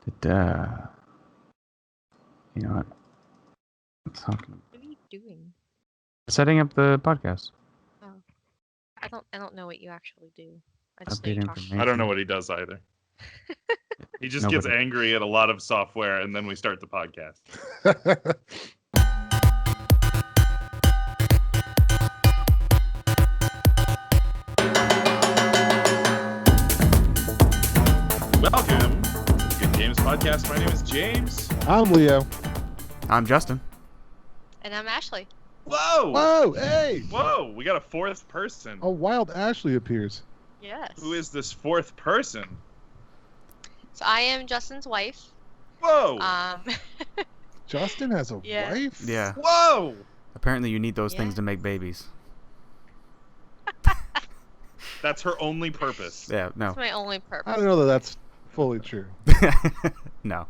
You know what? What are you doing? Setting up the podcast. Oh, I don't know what you actually do. I just know Update you talk. information. I don't know what he does either. He just gets Nobody. angry at a lot of software, and then we start the podcast. Welcome to the Good Games Podcast. My name is James. I'm Leo. I'm Justin. And I'm Ashley. Whoa! Whoa, hey! Whoa! We got a fourth person. A wild Ashley appears. Yes. Who is this fourth person? So I am Justin's wife. Whoa! Justin has a Yeah. wife? Yeah. Whoa! Apparently you need those Yeah. things to make babies. That's her only purpose. Yeah, no. That's my only I purpose. don't know that that's fully true. No.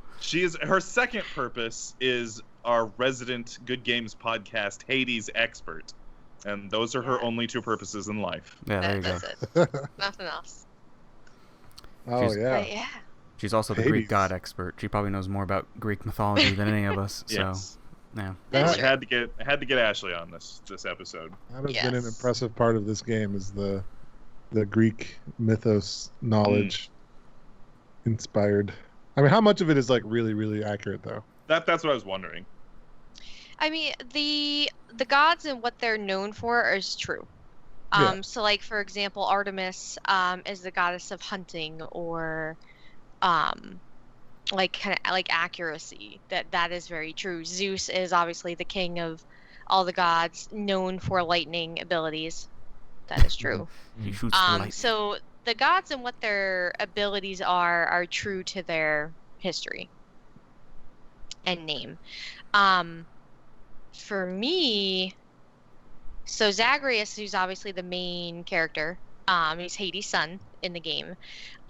Her second purpose is our resident Good Games Podcast Hades expert. And those are her Yes. only two purposes in life. Yeah, there you go. That's it. Nothing else. Oh, She's- yeah. But yeah. She's also the Greek Hades. god expert. She probably knows more about Greek mythology than any of us. So, Yes. yeah. That's I true. had to get Ashley on this episode. That has been an Yes. impressive part of this game is the Greek mythos knowledge inspired. I mean, how much of it is like really, really accurate though? That's what I was wondering. I mean, the gods and what they're known for is true. Yeah. So like for example, Artemis is the goddess of hunting, or like kind of like accuracy. That is very true. Zeus is obviously the king of all the gods, known for lightning abilities. That is true. He shoots the light. So the gods and what their abilities are true to their history and name. For me, so Zagreus, who's obviously the main character, he's Hades' son in the game.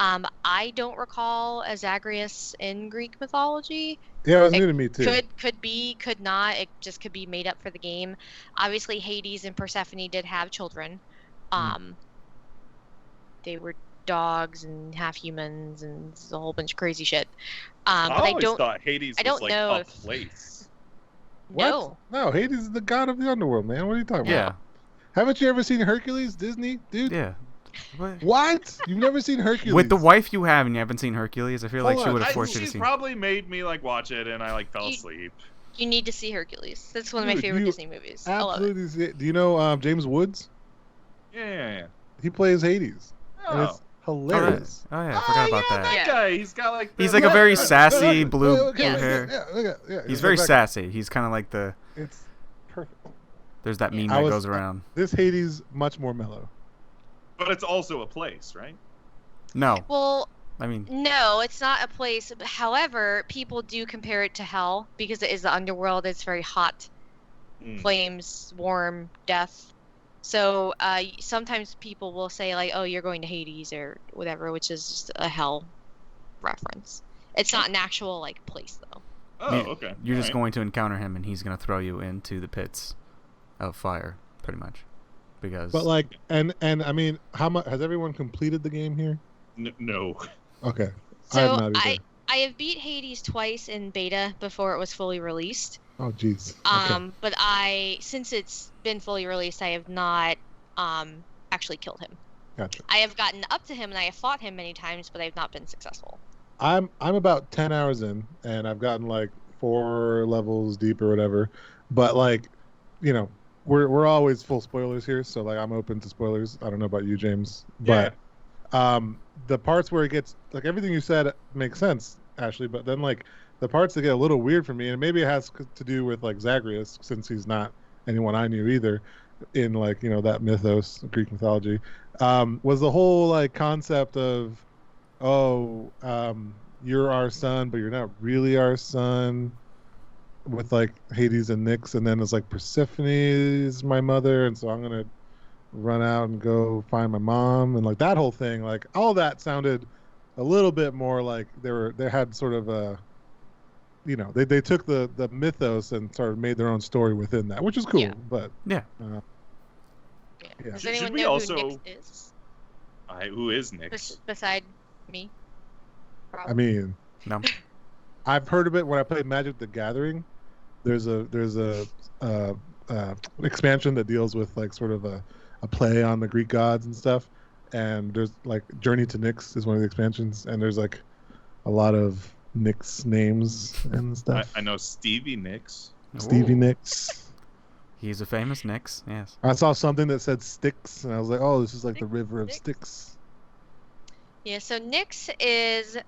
I don't recall a Zagreus in Greek mythology. Yeah, it was It new to me too. Could be, could not. It just could be made up for the game. Obviously, Hades and Persephone did have children. They were dogs and half humans and a whole bunch of crazy shit. I But I always don't. thought Hades I was don't like know a if- place. What? No. No, Hades is the god of the underworld, man. What are you talking Yeah. about? Haven't you ever seen Hercules, Disney, dude? Yeah. What? What? You've never seen Hercules? With the wife you have and you haven't seen Hercules, I feel like Hold she on. would have forced you to She's see. probably made me like watch it, and I like fell You- asleep. You need to see Hercules. That's one of my Dude, favorite you Disney movies. I love it. Absolutely. Do you know James Woods? Yeah. He plays Hades. And it's Oh. hilarious. Oh, yeah, I forgot about yeah, that. Yeah. guy. He's got like. He's the- like a very Look, sassy blue Yeah. hair. Yeah. He's very sassy. He's kind of like the. It's perfect. There's that meme I that was- goes around. This Hades much more mellow. But it's also a place, right? No, Well, I mean, no, it's not a place. However, people do compare it to hell because it is the underworld. It's very hot, Mm. flames, warm, death. So sometimes people will say like, "Oh, you're going to Hades" or whatever, which is just a hell reference. It's not an actual like place though. Oh, you- okay. you're just Alright. going to encounter him and he's going to throw you into the pits of fire, pretty much. Because. But like, and I mean, how much has everyone completed the game here? No. Okay. So I have not either. I have beat Hades twice in beta before it was fully released. Oh, jeez. Okay. But since it's been fully released, I have not actually killed him. Gotcha. I have gotten up to him and I have fought him many times, but I have not been successful. I'm about 10 hours in, and I've gotten like 4 levels deep or whatever. But like, you know, we're always full spoilers here, so like I'm open to spoilers. I don't know about you, James, but the parts where it gets like everything you said makes sense, Ashley. But then like the parts that get a little weird for me, and maybe it has to do with like Zagreus, since he's not anyone I knew either in like, you know, that mythos, Greek mythology, was the whole like concept of, oh, you're our son, but you're not really our son, with like Hades and Nyx, and then it's like Persephone is my mother, and so I'm gonna run out and go find my mom, and like that whole thing, like all that sounded a little bit more like they had sort of a, you know, they took the mythos and sort of made their own story within that, which is cool. Yeah. But Yeah. Yeah. Does Should anyone we know also- who Nyx is? Who is Nyx? Beside me? I mean, No. I've heard of it when I played Magic the Gathering. There's a expansion that deals with like sort of a play on the Greek gods and stuff. And there's like Journey to Nyx is one of the expansions, and there's like a lot of Nyx names and stuff. I know Stevie Nicks. Stevie Ooh. Nicks. He's a famous Nyx, yes. I saw something that said Styx, and I was like, oh, this is like the river of Styx. Yeah, so Nyx is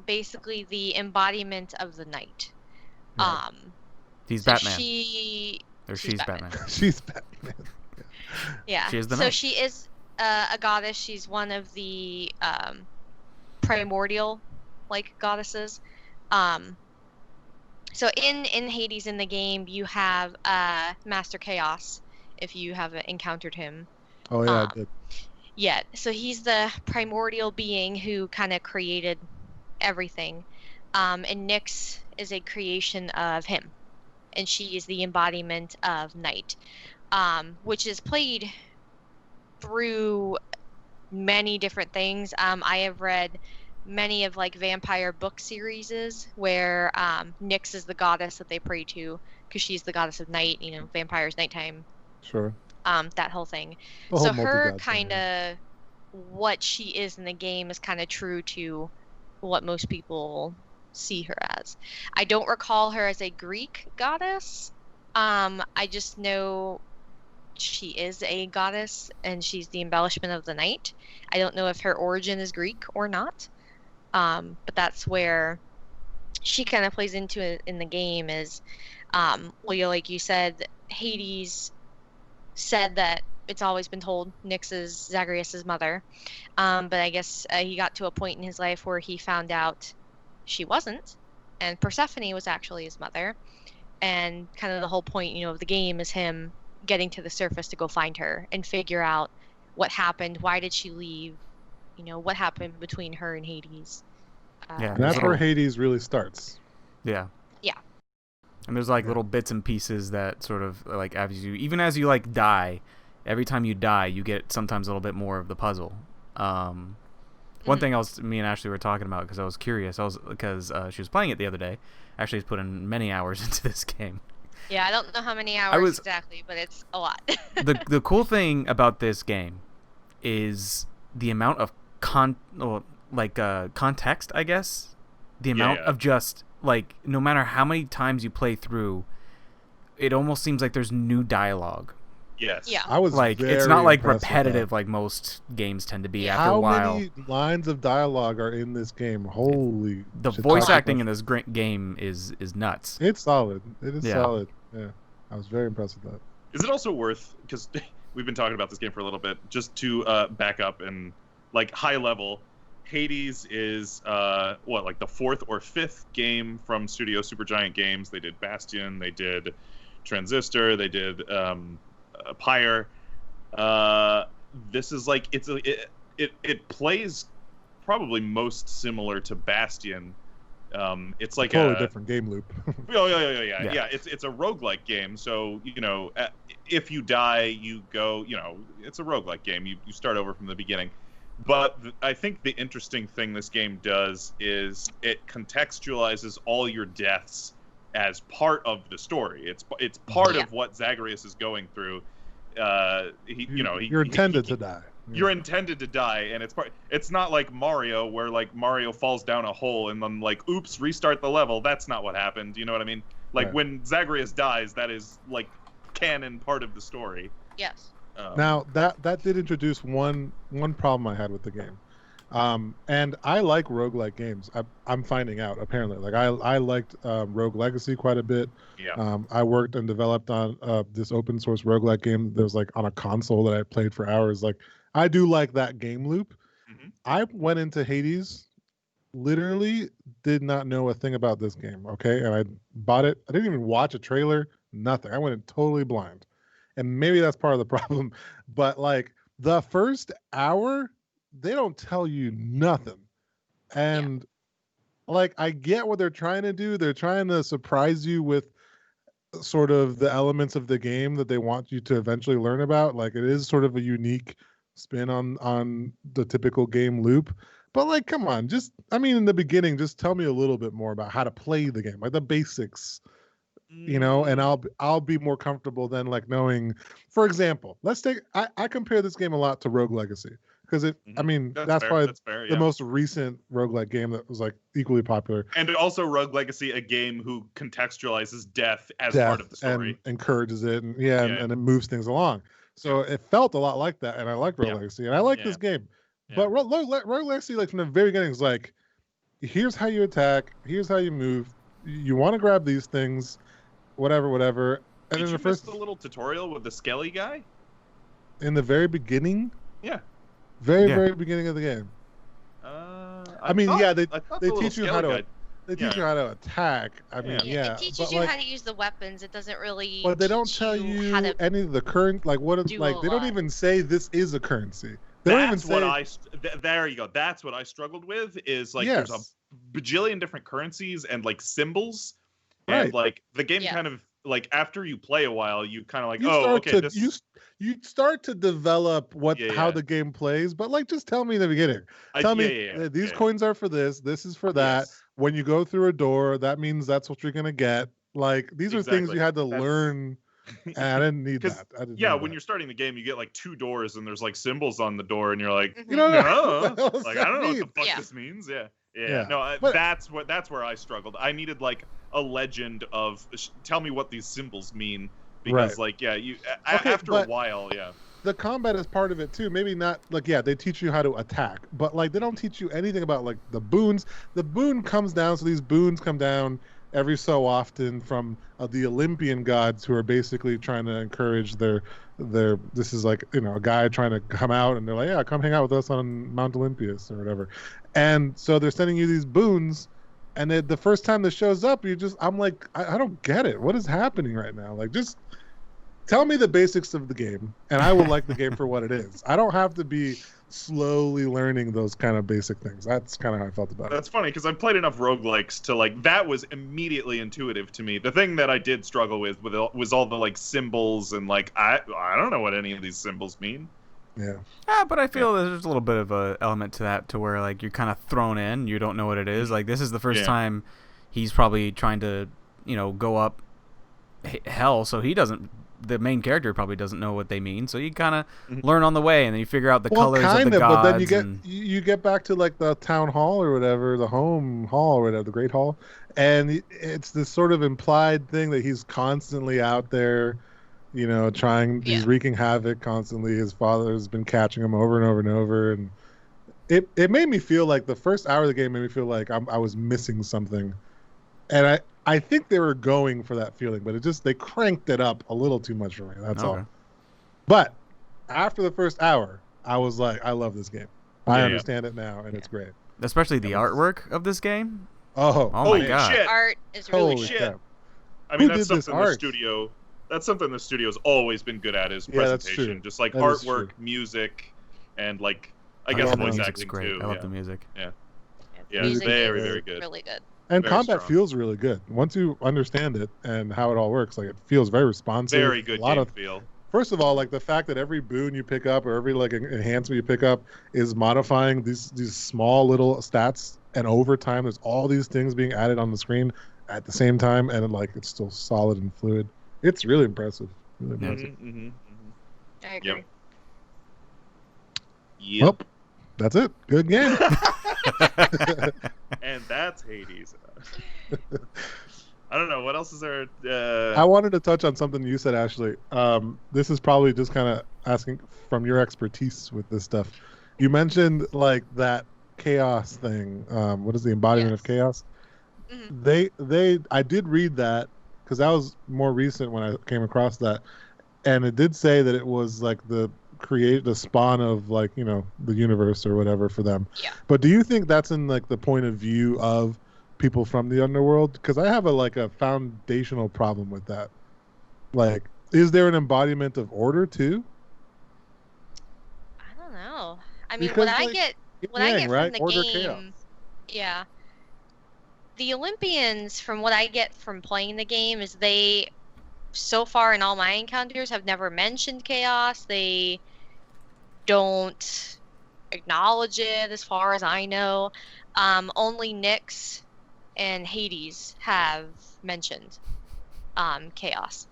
basically the embodiment of the night. Right. He's So Batman. Or she's she's Batman. She's Batman. Yeah. She is the So night. she is a goddess. She's one of the primordial like goddesses. So in Hades in the game, you have Master Chaos. If you haven't encountered him. Oh yeah, I did. Yeah, so he's the primordial being who kind of created everything. And Nyx is a creation of him. And she is the embodiment of night, which is played through many different things. I have read many of like vampire book series where Nyx is the goddess that they pray to because she's the goddess of night, you know, vampires nighttime. Sure. That whole thing. The So whole her multi-god thing, kind of what she is in the game is kind of true to what most people see her as. I don't recall her as a Greek goddess. I just know she is a goddess and she's the embellishment of the night. I don't know if her origin is Greek or not. But that's where she kind of plays into it in the game is, well, like you said, Hades said that it's always been told Nyx is Zagreus' mother. But I guess he got to a point in his life where he found out she wasn't, and Persephone was actually his mother. And kind of the whole point, you know, of the game is him getting to the surface to go find her and figure out what happened, why did she leave, you know, what happened between her and Hades. Yeah. And that's Little- where Hades really starts. Yeah. Yeah. And there's like little bits and pieces that sort of like even as you like die, every time you die, you get sometimes a little bit more of the puzzle. One thing me and Ashley were talking about because I was curious, because she was playing it the other day. Ashley has put in many hours into this game. Yeah, I don't know how many hours exactly, but it's a lot. The cool thing about this game is the amount of context, I guess. The amount of just like no matter how many times you play through, it almost seems like there's new dialogue. Yes. Yeah. I was Like very it's not like impressed with repetitive like most games tend to be after a How while. many lines of dialogue are in this game? Holy The shit, voice talk acting about- in this great game is nuts. It's solid. It is Yeah. solid. Yeah. I was very impressed with that. Is it also worth, because we've been talking about this game for a little bit, just to back up and like high level, Hades is like the 4th or 5th game from Studio Supergiant Games. They did Bastion, they did Transistor, they did Pyre. This is like it plays probably most similar to Bastion. It's like Totally different game loop. Yeah. It's a roguelike game, so you know if you die, you go. You know, it's a roguelike game. You start over from the beginning. But I think the interesting thing this game does is it contextualizes all your deaths as part of the story. It's part of what Zagreus is going through. You're intended to die. You're intended to die, and it's not like Mario where like Mario falls down a hole and then like oops, restart the level. That's not what happened. You know what I mean? Like Right. when Zagreus dies, that is like canon part of the story. Yes. Now that did introduce one problem I had with the game, and I like roguelike games. I'm finding out apparently. Like I liked Rogue Legacy quite a bit. Yeah. I worked and developed on this open source roguelike game that was like on a console that I played for hours. Like I do like that game loop. Mm-hmm. I went into Hades, literally did not know a thing about this game. Okay, and I bought it. I didn't even watch a trailer. Nothing. I went in totally blind. And maybe that's part of the problem, but like the first hour, they don't tell you nothing. And like I get what they're trying to do. They're trying to surprise you with sort of the elements of the game that they want you to eventually learn about. Like it is sort of a unique spin on the typical game loop, But like, come on, in the beginning, just tell me a little bit more about how to play the game, like the basics, and I'll be more comfortable than like knowing. For example, I compare this game a lot to Rogue Legacy because that's probably the most recent roguelike game that was like equally popular. And also Rogue Legacy, a game who contextualizes death as part of the story and encourages it, and it moves things along. So it felt a lot like that, and I like Rogue Legacy, and I like this game. Yeah. But Rogue Legacy, like from the very beginning, is like, here's how you attack, here's how you move. You want to grab these things, whatever. And Did then you miss the little tutorial with the Skelly guy? In the very beginning? Yeah. Very beginning of the game. They teach you how to. They teach you how to attack. It teaches you how to use the weapons. It doesn't really. But they don't tell you any of the current, like what it's like. They don't even say this is a currency. They don't even say. There you go. That's what I struggled with. Is like there's a bajillion different currencies and like symbols, and like the game kind of like after you play a while, you kind of like you start to develop how the game plays, but like just tell me in the beginning. Tell me these coins are for this. This is for that. Yes. When you go through a door, that means that's what you're gonna get. Like these are things you had to learn. And I didn't need that. When you're starting the game, you get like 2 doors and there's like symbols on the door, and you're like, you don't know. Like I don't know what the fuck this means. Yeah. No, that's where I struggled. I needed like a legend of tell me what these symbols mean, because after a while, the combat is part of it too. Maybe not like they teach you how to attack, but like they don't teach you anything about like the boons. The boon comes down, so these boons come down every so often from the Olympian gods, who are basically trying to encourage their this is like a guy trying to come out, and they're like, come hang out with us on Mount Olympus or whatever. And so they're sending you these boons, and the first time this shows up, I'm like, I don't get it. What is happening right now? Like, just tell me the basics of the game, and I will like the game for what it is. I don't have to be slowly learning those kind of basic things. That's kind of how I felt about it. That's funny, because I've played enough roguelikes to like that was immediately intuitive to me. The thing that I did struggle with was all the like symbols, and like I don't know what any of these symbols mean. Yeah. But I feel there's a little bit of a element to that, to where like you're kind of thrown in, you don't know what it is. Like this is the first time he's probably trying to go up hell, so the main character probably doesn't know what they mean, so you kind of learn on the way, and then you figure out the colors of the gods. But then you get back to like the town hall or whatever, the home hall or whatever, the great hall, and it's this sort of implied thing that he's constantly out there, trying. He's wreaking havoc constantly. His father has been catching him over and over and over, and it made me feel like the first hour of the game made me feel like I was missing something, and I think they were going for that feeling, but they cranked it up a little too much for me. That's all. But after the first hour, I was like, I love this game. I understand it now, and it's great. Especially the artwork of this game. Oh my god! Shit. Art is really Holy shit. I mean, that's something the studio's always been good at, is presentation. Just like artwork, music, and like I guess voice acting too. I love the music. Yeah, music very, very good. Really good. And combat feels really good once you understand it and how it all works. Like it feels very responsive. Very good game feel. First of all, like the fact that every boon you pick up or every like enhancement you pick up is modifying these small little stats, and over time there's all these things being added on the screen at the same time, and like it's still solid and fluid. It's really impressive. Really impressive. I agree. Yep. Well, that's it. Good game. And that's Hades. I don't know. What else is there? I wanted to touch on something you said, Ashley. This is probably just kind of asking from your expertise with this stuff. You mentioned like that chaos thing. What is the embodiment of chaos? Mm-hmm. I did read that because that was more recent when I came across that, and it did say that it was like the spawn of like the universe or whatever for them. But do you think that's in like the point of view of people from the underworld? Because I have a foundational problem with that. Like, is there an embodiment of order too? I don't know. I mean, what I get from the order, game, chaos. The Olympians, from what I get from playing the game, is they, so far in all my encounters, have never mentioned chaos. They don't acknowledge it as far as I know. Only Nyx and Hades have mentioned chaos.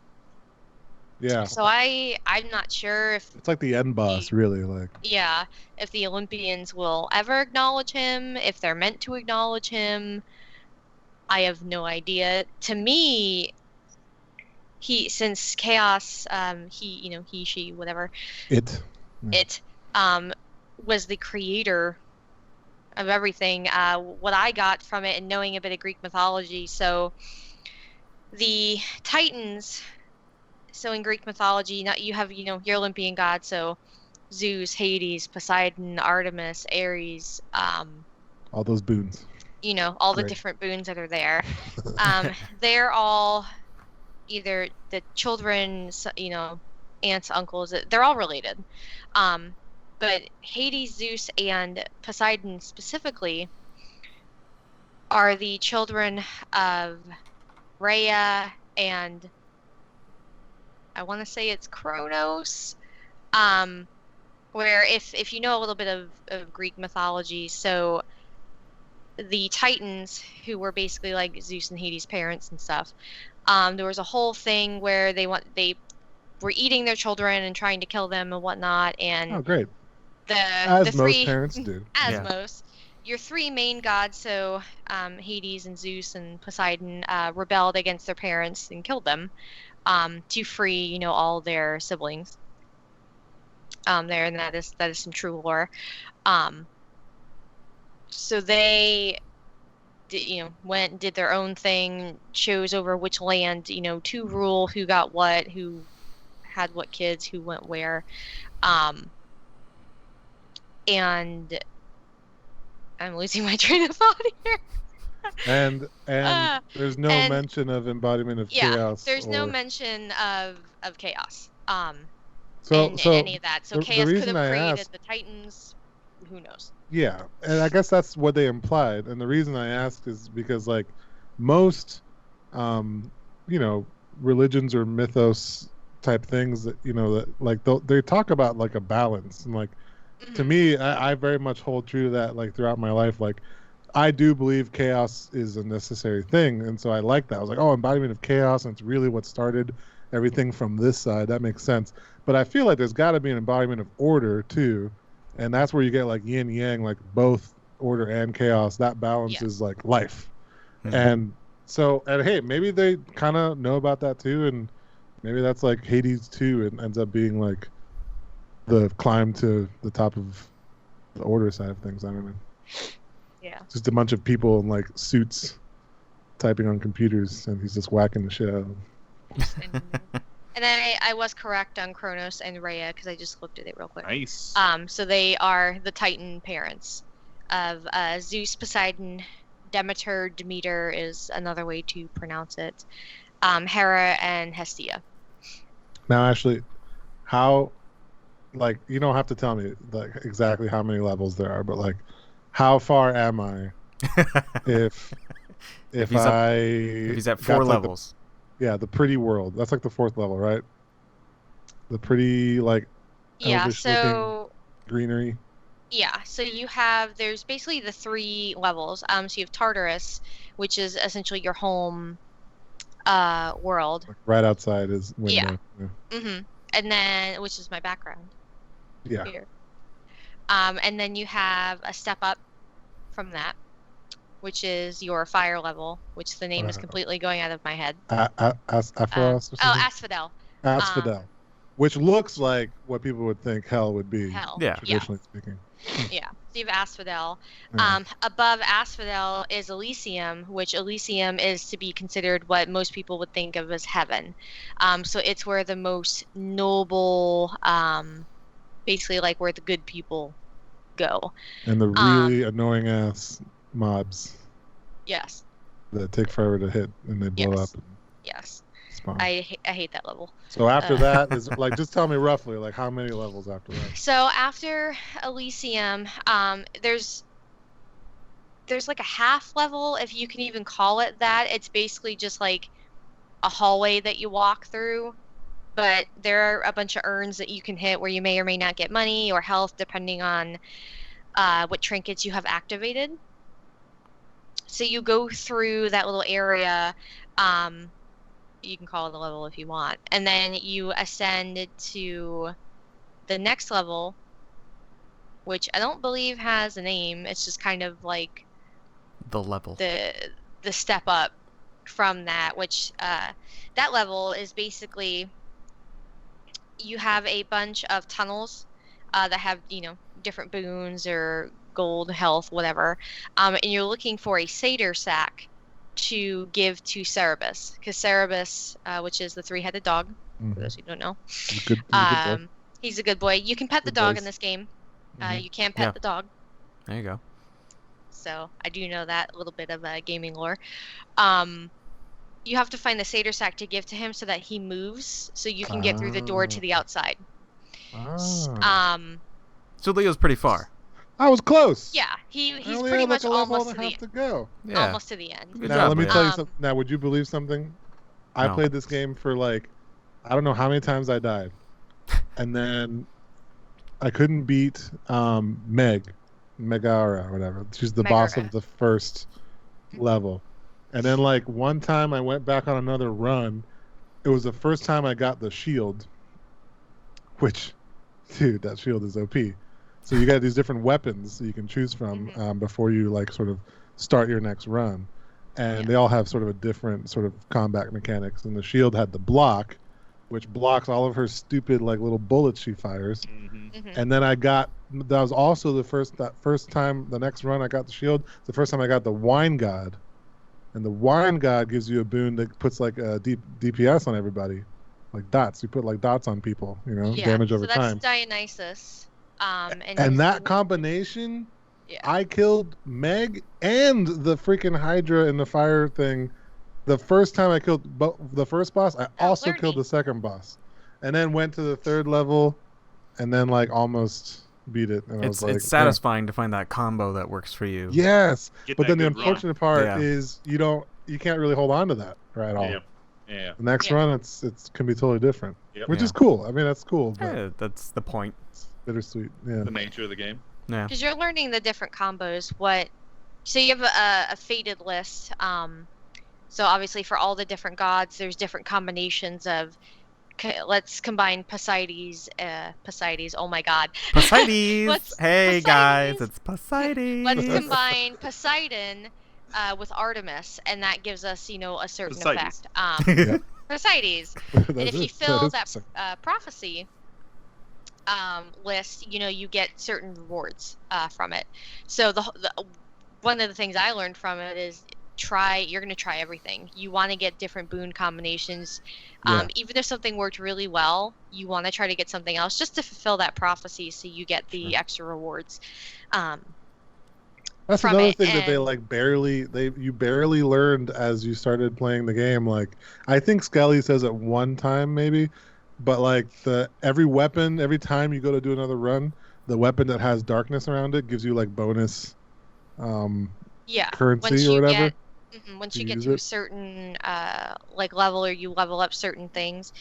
Yeah. So I'm not sure if It's like the end boss, really. Like, yeah, if the Olympians will ever acknowledge him, if they're meant to acknowledge him, I have no idea. To me, since chaos, he, she, whatever, it. it was the creator of everything. What I got from it and knowing a bit of Greek mythology, so the Titans. So in Greek mythology, you have your Olympian gods, so Zeus, Hades, Poseidon, Artemis, Ares, all those boons. All the Great. different boons that are there. They're all either the children, aunts, uncles. They're all related. But Hades, Zeus, and Poseidon specifically are the children of Rhea and I want to say it's Kronos. Where if you know a little bit of Greek mythology, so the Titans, who were basically like Zeus and Hades' parents and stuff, there was a whole thing where they were eating their children and trying to kill them and whatnot, and Oh, great. the Most three parents do. as most your three main gods, so Hades and Zeus and Poseidon, rebelled against their parents and killed them to free all their siblings. There, and that is some true lore. So they went and did their own thing, chose over which land to rule, who got what, who had what kids, who went where, and I'm losing my train of thought here. And there's no mention of embodiment of chaos. There's no mention of chaos. So in any of that. So the chaos could have created asked, the Titans. Who knows? Yeah, and I guess that's what they implied. And the reason I asked is because like most, religions or mythos type things that that like they talk about like a balance and like to me, I very much hold true to that. Like throughout my life, like I do believe chaos is a necessary thing, and so I like that. I was like, oh, embodiment of chaos, and it's really what started everything from this side. That makes sense. But I feel like there's got to be an embodiment of order too, and that's where you get like yin yang, like both order and chaos. That balance is like life, and so hey, maybe they kind of know about that too, and maybe that's like Hades too, and ends up being like the climb to the top of the order side of things. I don't know. Yeah. Just a bunch of people in like suits typing on computers, and he's just whacking the shit out of them. And then I was correct on Kronos and Rhea because I just looked at it real quick. Nice. So they are the Titan parents of Zeus, Poseidon, Demeter. Demeter is another way to pronounce it. Hera and Hestia. Now, actually, how? Like, you don't have to tell me like exactly how many levels there are, but like, how far am I if he's at 4 levels? The pretty world. That's like the 4th level, right? The pretty like so greenery. Yeah, so there's basically the 3 levels. So you have Tartarus, which is essentially your home world. Like right outside is window. Yeah. And then, which is my background. Yeah. Here. And then you have a step up from that, which is your fire level, which the name is completely going out of my head. Asphodel. Asphodel. Which looks like what people would think hell would be. Traditionally speaking. Yeah. So you have Asphodel. Above Asphodel is Elysium, which Elysium is to be considered what most people would think of as heaven. So it's where the most noble, basically like where the good people go. And the really annoying ass mobs. Yes. That take forever to hit and they blow up. Yes. Spawn. I hate that level. So after that is like, just tell me roughly like how many levels after that. So after Elysium, there's like a half level, if you can even call it that. It's basically just like a hallway that you walk through, but there are a bunch of urns that you can hit where you may or may not get money or health depending on what trinkets you have activated. So you go through that little area. You can call it a level if you want, and then you ascend to the next level, which I don't believe has a name. It's just kind of like The level. The step up from that, which that level is basically you have a bunch of tunnels that have, different boons or gold, health, whatever, and you're looking for a satyr sack to give to Cerebus, because Cerebus, which is the three-headed dog, for those who don't know, he's a good boy. You can pet the dog in this game. You can pet the dog. There you go. So I do know that little bit of gaming lore. You have to find the satyr sack to give to him so that he moves, so you can get through the door to the outside. So Leo's pretty far. I was close. Yeah, he's pretty much almost to the to go. Yeah. almost to the end. Good Now job, let me Leo. tell you something. Now, would you believe something? I No. played this game for I don't know how many times I died, and then I couldn't beat Megara or whatever. She's the boss Megara. of the first level, and then one time I went back on another run. It was the first time I got the shield, which, dude, that shield is OP. So you got these different weapons that you can choose from before you sort of start your next run, and they all have sort of a different sort of combat mechanics. And the shield had the block, which blocks all of her stupid little bullets she fires. And then that was also the first time, the next run I got the shield, the first time I got the wine god, and the wine god gives you a boon that puts a DPS on everybody, dots. You put dots on people, damage over time. So that's Dionysus. And that combination, yeah. I killed Meg and the freaking Hydra in the fire thing. The first time I killed the first boss, I also killed the second boss, and then went to the third level, and then almost beat it. And It's satisfying to find that combo that works for you. Yes, Get but that then the good unfortunate part Yeah. is you can't really hold on to that at all. Yeah. The next run, it can be totally different, Yep. which Yeah. is cool. I mean, that's cool, but Yeah, that's the point. it's bittersweet. Yeah. The nature of the game. Yeah. Because you're learning the different combos. So you have a fated list. So obviously for all the different gods, there's different combinations of. Let's combine Poseides. Oh my God. Poseidon. Hey Poseidon. guys, it's Poseidon. Let's combine Poseidon with Artemis, and that gives us, a certain Poseides. effect. Poseides. And if you fill that prophecy list, you get certain rewards from it. So one of the things I learned from it is you're going to try everything. You want to get different boon combinations. Even if something worked really well, you want to try to get something else just to fulfill that prophecy, so you get the extra rewards. That's from another it, thing that you barely learned as you started playing the game. I think Skelly says it one time maybe, but every weapon, every time you go to do another run, the weapon that has darkness around it gives you currency or whatever. Once you get to a certain level, or you level up certain things,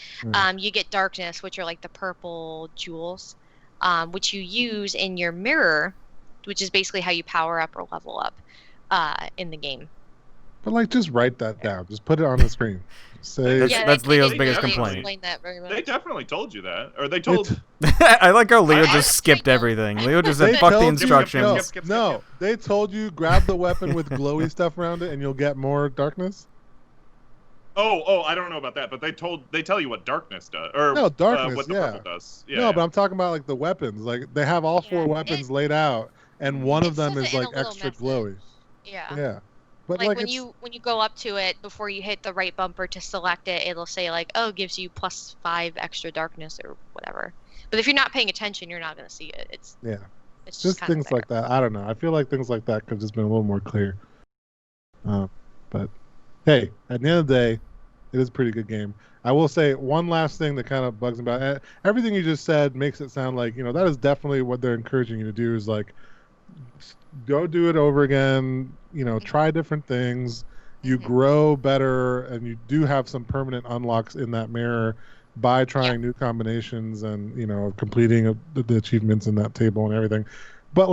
you get darkness, which are the purple jewels, which you use in your mirror, which is basically how you power up or level up in the game. But just write that down. Just put it on the screen. Say That's Leo's they biggest definitely complaint. Explain that very much. They definitely told you that, or they told. I like how Leo I just skipped know. everything. Leo just said, "Fuck the told you- instructions." Skip. No, they told you grab the weapon with glowy stuff around it and you'll get more darkness. Oh, I don't know about that, but they tell you what darkness does, or No, darkness, what the yeah. purple does. Yeah. No, but I'm talking about the weapons. They have all four weapons laid out, and one it of them says is it in a little extra message. glowy. Yeah. Yeah, but When it's, you go up to it, before you hit the right bumper to select it, it'll say gives you +5 extra darkness or whatever. But if you're not paying attention, you're not going to see it. It's just kind of things there. like that. I don't know. I feel like things like that could have just been a little more clear. But hey, at the end of the day, it is a pretty good game. I will say one last thing that kind of bugs me about it. Everything you just said makes it sound like that is definitely what they're encouraging you to do. Is go do it over again. Try different things. You grow better, and you do have some permanent unlocks in that mirror by trying new combinations and completing the achievements in that table and everything. But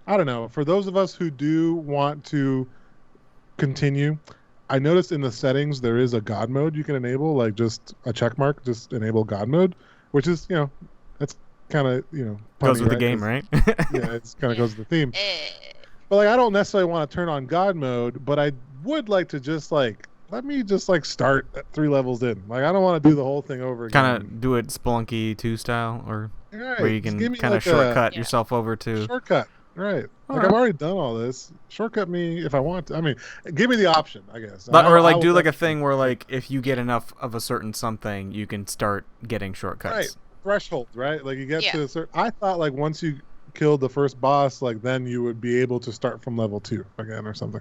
I don't know. For those of us who do want to continue, I noticed in the settings there is a God mode you can enable, like just a check mark, just enable God mode, which is, that's kind of, Goes punny, with the right? game, 'Cause, right? yeah, it's kind of goes with the theme. Eh, But like, I don't necessarily want to turn on God mode, but I would like to just like let me just like start at 3 levels in. Like, I don't want to do the whole thing over again. Kind of do it Spelunky 2 style, or Right. where you Just can give me kind of like shortcut Yeah. yourself over to. shortcut. Right. Like, Alright. I've already done all this. Shortcut me if I want to. I mean, give me the option, I guess. Or like I do will like a definitely- thing where like if you get enough of a certain something, you can start getting shortcuts. Right. Threshold, right? Like you get Yeah. to a certain. I thought like once you killed the first boss, like then you would be able to start from level 2 again or something.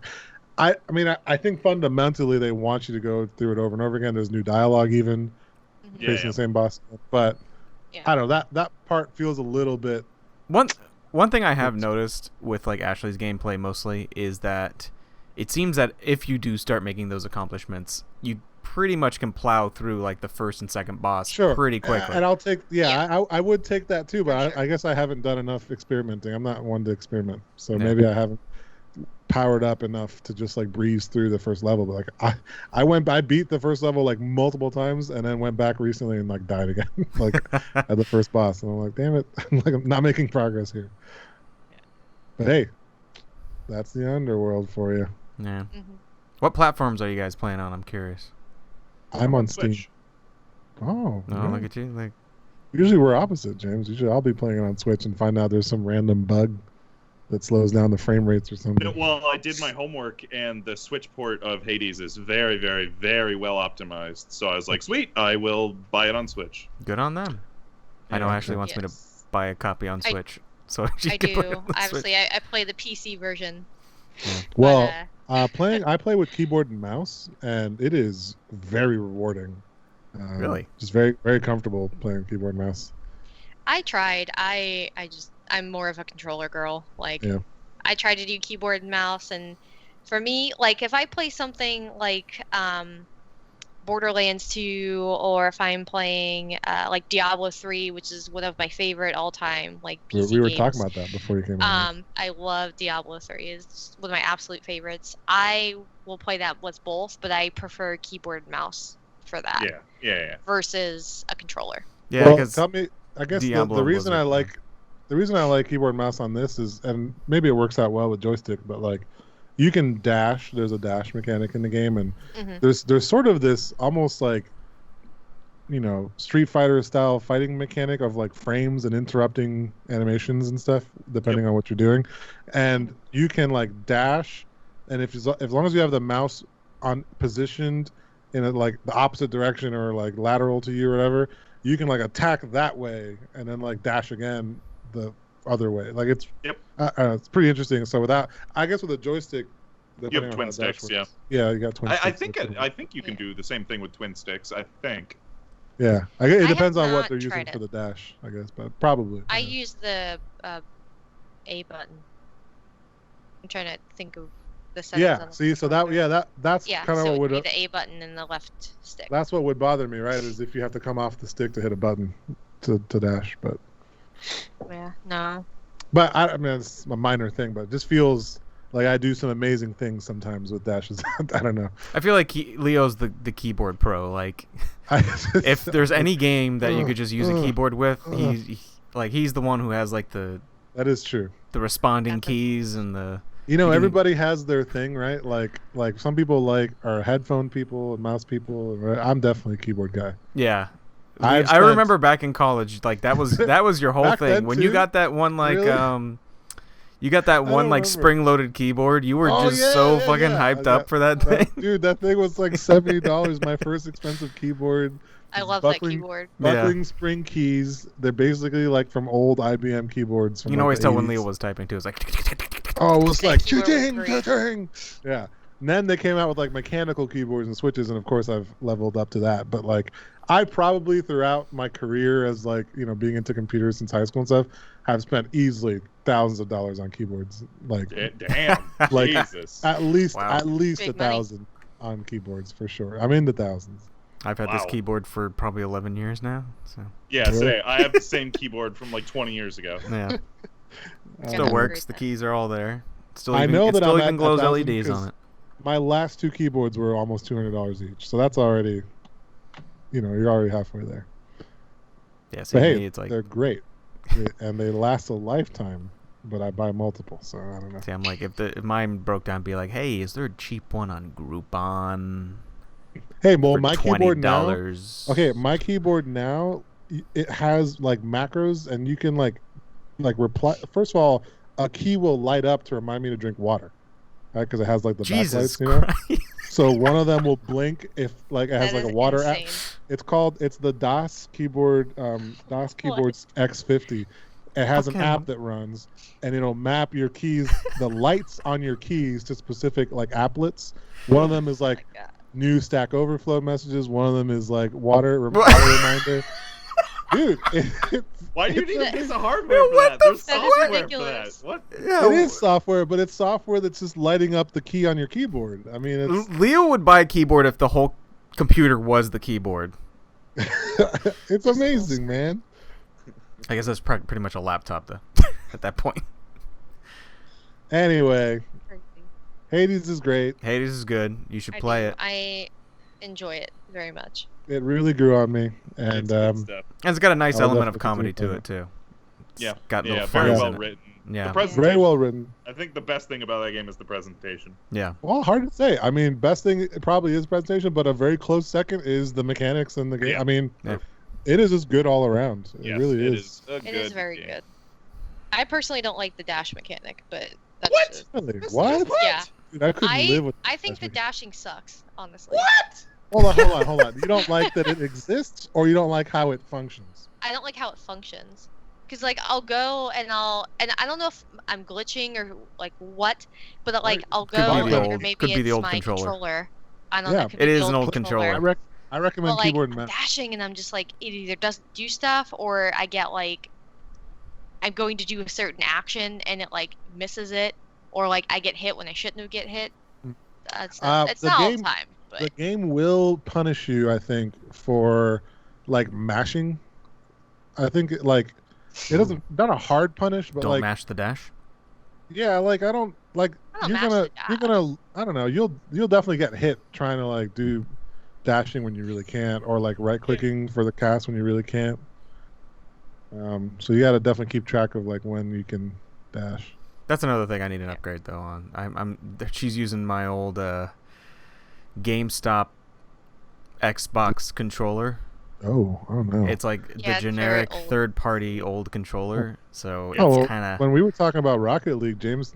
I mean, I think fundamentally they want you to go through it over and over again. There's new dialogue even mhm. Yeah. facing the same boss, but Yeah. I don't know, that part feels a little bit. One thing I have noticed with like Ashley's gameplay mostly is that it seems that if you do start making those accomplishments, you pretty much can plow through like the first and second boss Sure. pretty quickly. And I'll take, I would take that too, but For sure. I guess I haven't done enough experimenting. I'm not one to experiment, so Yeah. maybe I haven't powered up enough to just like breeze through the first level. But like I beat the first level like multiple times, and then went back recently and like died again, like at the first boss, and I'm like, damn it, I'm not making progress here. But hey, that's the underworld for you. Yeah. Mhm. What platforms are you guys playing on? I'm curious. I'm on Steam. Switch. Oh, No, yeah. look at you. Like, Usually we're opposite, James. Usually I'll be playing it on Switch and find out there's some random bug that slows down the frame rates or something. Well, I did my homework, and the Switch port of Hades is very, very, very well optimized. So I was like, sweet, I will buy it on Switch. good on them. I know Yeah. Ashley wants me to Yes. buy a copy on Switch, so she I can play it do. on the Switch. Obviously, I play the PC version. Well, But, I play with keyboard and mouse, and it is very rewarding. Really? Just very, very comfortable playing keyboard and mouse. I tried. I'm more of a controller girl. Like, Yeah. I tried to do keyboard and mouse, and for me, like, if I play something like Borderlands 2, or if I'm playing like Diablo 3, which is one of my favorite all-time like PC We were games. talking about that before you came on. I love Diablo 3. It's one of my absolute favorites. I will play that with both, but I prefer keyboard and mouse for that Yeah. versus a controller. Yeah, Well, because tell me, I guess Diablo the reason was I a- like the reason I like keyboard and mouse on this is, and maybe it works out well with joystick, but like you can dash. There's a dash mechanic in the game, and Hmm. there's sort of this almost like Street Fighter style fighting mechanic of like frames and interrupting animations and stuff depending on what you're doing, and you can like dash, and if as long as you have the mouse on positioned in like the opposite direction or like lateral to you or whatever, you can like attack that way and then like dash again the other way. Like it's it's pretty interesting. So I guess with a joystick, You depending have on twin how dash sticks, works. Yeah, you got twin I sticks. think That's what it I is. think you can do the same thing with twin sticks. I think. Yeah, it have depends on what not they're using tried for it. the dash, I guess, but probably. I yeah. use the A button. I'm trying to think of the settings. Yeah, on the see, so controller. that's Yeah, kind of so what it would would be the A button and the left stick. that's what would bother me, right? Is if you have to come off the stick to hit a button to dash, Yeah, no. but I mean it's a minor thing, but it just feels like I do some amazing things sometimes with dashes. I don't know. I feel like Leo's the keyboard pro. Like, if there's any game that you could just use a keyboard with, he's the one who has like the that is true. responding That's a- keys and the. You know, You can- everybody has their thing, right? Like some people are headphone people and mouse people. Right? I'm definitely a keyboard guy. Yeah. I've I spent- remember back in college, like that was your whole Back thing. then, When you too? got that one like Really? you got that I one don't like remember. spring-loaded keyboard, you were Oh, just yeah, so yeah, fucking yeah. hyped up for that thing. Dude, that thing was like $70. My first expensive keyboard. I love Buckling- that keyboard. Yeah. Buckling spring keys. They're basically like from old IBM keyboards. From You can like always the tell when 80s. Leo was typing too. It's like Oh, it was That like keyboard was cha-ching, great. cha-ching. Yeah. And then they came out with like mechanical keyboards and switches, and of course I've leveled up to that. But like I probably throughout my career as like, being into computers since high school and stuff, have spent easily thousands of dollars on keyboards. Like Damn. Like, Jesus. at least Wow. Big Big money. 1,000 on keyboards for sure. I'm in the thousands. I've had this Wow. keyboard for probably 11 years now. So Yeah, Really? say I have the same keyboard from like 20 years ago. yeah. Still Yeah, works. great The then. keys are all there. Still I even, know it that still I'm even at glows 1,000 LEDs on 'cause it. my last 2 keyboards were almost $200 each, so that's already, you're already halfway there. Yeah, see, But me, hey, it's like, they're great, and they last a lifetime. But I buy multiple, so I don't know. see, I'm like, if mine broke down, be like, hey, is there a cheap one on Groupon Hey, well, for my keyboard now. $20? Okay, my keyboard now, it has like macros, and you can like reply. First of all, a key will light up to remind me to drink water, right? Because it has like the Jesus backlights, Christ. So one of them will blink if like it has That like a is water insane. app. It's the DOS keyboard, DOS keyboards X50. It has an Fucking- app that runs, and it'll map your keys, the lights on your keys to specific like applets. One of them is like Oh my God. new Stack Overflow messages. One of them is like water reminder. Dude, Why do you need a It's- piece of hardware Yo, for what that? the There's fuck? That is software for that. ridiculous. What? Yeah, it is software, but it's software that's just lighting up the key on your keyboard. I mean, it's Leo would buy a keyboard if the whole computer was the keyboard. it's amazing, man. I guess that's pretty much a laptop, though, at that point. Anyway, Crazy. Hades is great. Hades is good. You should I play do. it. I enjoy it very much. It really grew on me, It's and good stuff. And it's got a nice I'll element of definitely comedy to continue it, too. It's Yeah, got little very funnies well in it. written. Yeah. The presentation, very well written. I think the best thing about that game is the presentation. Yeah. Well, hard to say. I mean, best thing it probably is presentation, but a very close second is the mechanics and the game. Yeah. I mean, Yeah. it is just good all around. It Yes, really it is. a It good is very game. good. I personally don't like the dash mechanic, but that's What? just- Really? What? Yeah. Dude, I couldn't live with. I think the mechanic. dashing sucks, honestly. What? Hold on. You don't like that it exists, or you don't like how it functions? I don't like how it functions. Cause like I'll go and I don't know if I'm glitching or like what, but like Right. I'll Could be go the and or old- maybe could be it's the old my controller. I don't know. Yeah. It could be It the is an old controller. I recommend But like keyboard I'm and mouse. dashing and I'm just like it either doesn't do stuff or I get like I'm going to do a certain action and it like misses it or like I get hit when I shouldn't get hit. It's not the all the game- time, but The game will punish you, I think, for like mashing. I think like it doesn't not a hard punish, but Don't like mash the dash. yeah, like I don't like I don't you're mash gonna the you're gonna I don't know you'll definitely get hit trying to like do dashing when you really can't or like right clicking for the cast when you really can't. So you got to definitely keep track of like when you can dash. That's another thing I need an upgrade though on. She's using my old GameStop Xbox controller. Oh no! It's like Yeah, the it's very generic old. third-party old controller, so Oh, it's well, kind of. when we were talking about Rocket League, James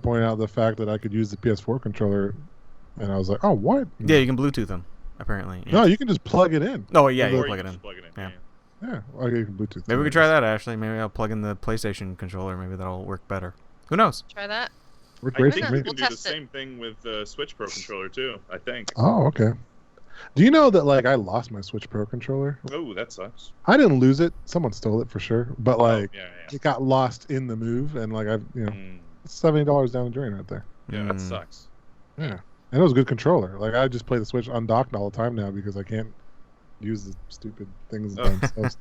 pointed out the fact that I could use the PS4 controller, and I was like, oh, what? Yeah, you can Bluetooth them apparently. Yeah. No, you can just plug it in. Oh yeah, you Or can plug it just in. plug it in. Yeah. Yeah, okay, you can Bluetooth. Maybe we it. could try that, Ashley. Maybe I'll plug in the PlayStation controller. Maybe that'll work better. Who knows? try that. Worked I great think for you me. can We'll do the test it. same thing with the Switch Pro controller too. I think. Oh, okay. Do you know that like I lost my Switch Pro controller? Oh, that sucks. I didn't lose it. Someone stole it for sure. But like Oh, yeah. it got lost in the move, and like I've Mm, it's $70 down the drain right there. yeah, that Mm. sucks. Yeah, and it was a good controller. Like I just play the Switch undocked all the time now because I can't use the stupid things by themselves.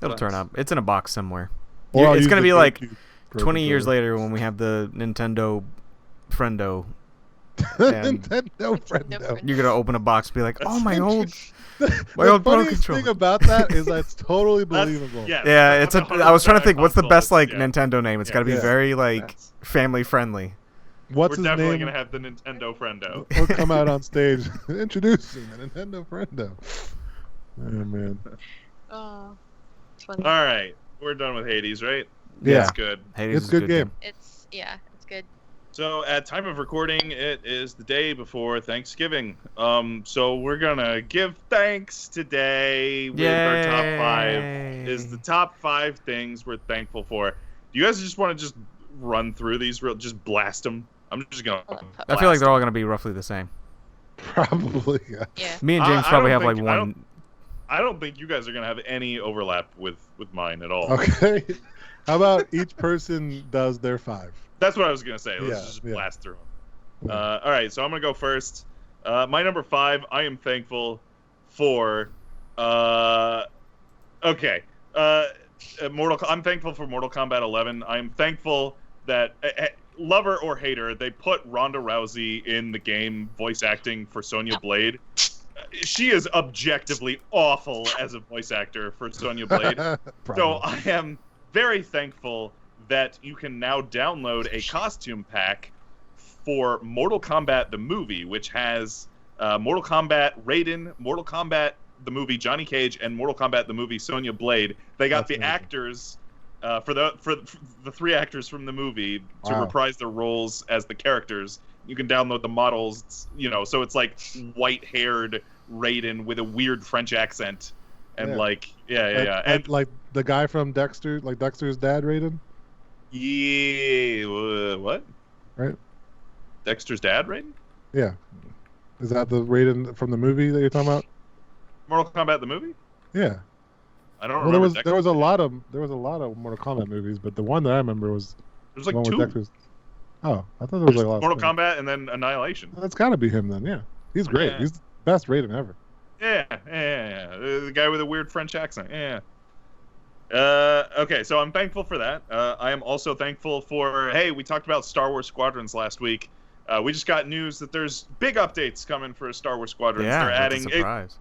It'll turn up. It's in a box somewhere. Or I'll It's use gonna the be like GameCube Pro 20 years controller. later when we have the Nintendo Friendo. and Nintendo Friendo. You're gonna open a box and be like, "Oh my old." The old Pro funniest controller. thing about that is that's totally That's- believable. yeah, Yeah, it's a. I was trying to think, what's the best like Yeah. Nintendo name? It's got to be Yeah. very like That's- family friendly. What's We're his definitely name? gonna have the Nintendo Friendo. He'll come out on stage introducing the Nintendo Friendo. Oh man. Oh, it's funny. All right, we're done with Hades, right? Yeah. That's good. Hades It's is a good game. It's good. So at time of recording, it is the day before Thanksgiving. So we're gonna give thanks today with our top 5. Is the top 5 things we're thankful for. Do you guys just want to just run through these just blast them? I'm just gonna. I feel like they're all gonna be roughly the same. Probably. Yeah. Yeah. Me and James I probably don't have like think- I one. I don't think you guys are gonna have any overlap with mine at all. Okay. How about each person does their 5? That's what I was gonna say. Let's Yeah, just yeah. blast through them. Yeah. All right, so I'm gonna go first. My number 5. I am thankful for. Okay. I'm thankful for Mortal Kombat 11. I'm thankful that, lover or hater, they put Ronda Rousey in the game voice acting for Sonya Blade. She is objectively awful as a voice actor for Sonya Blade. So I am very thankful that you can now download a costume pack for Mortal Kombat the movie, which has Mortal Kombat Raiden, Mortal Kombat the movie Johnny Cage, and Mortal Kombat the movie Sonya Blade. They got the actors for the 3 actors from the movie to reprise their roles as the characters. You can download the models, so it's like white-haired Raiden with a weird French accent, and and like the guy from Dexter, like Dexter's dad, Raiden. Yeah, what? Right. Dexter's dad, Raiden? Yeah. Is that the Raiden from the movie that you're talking about? Mortal Kombat the movie? Yeah. I don't remember. There was a lot of Mortal Kombat movies, but the one that I remember was there's like 2. Oh, I thought there was like a lot. Mortal Kombat and then Annihilation. Well, that's got to be him then. Yeah, he's great. Yeah. He's the best Raiden ever. Yeah. The guy with a weird French accent. Yeah. Okay, so I'm thankful for that. I am also thankful for, hey, we talked about Star Wars Squadrons last week. We just got news that there's big updates coming for Star Wars Squadrons. Yeah, they're adding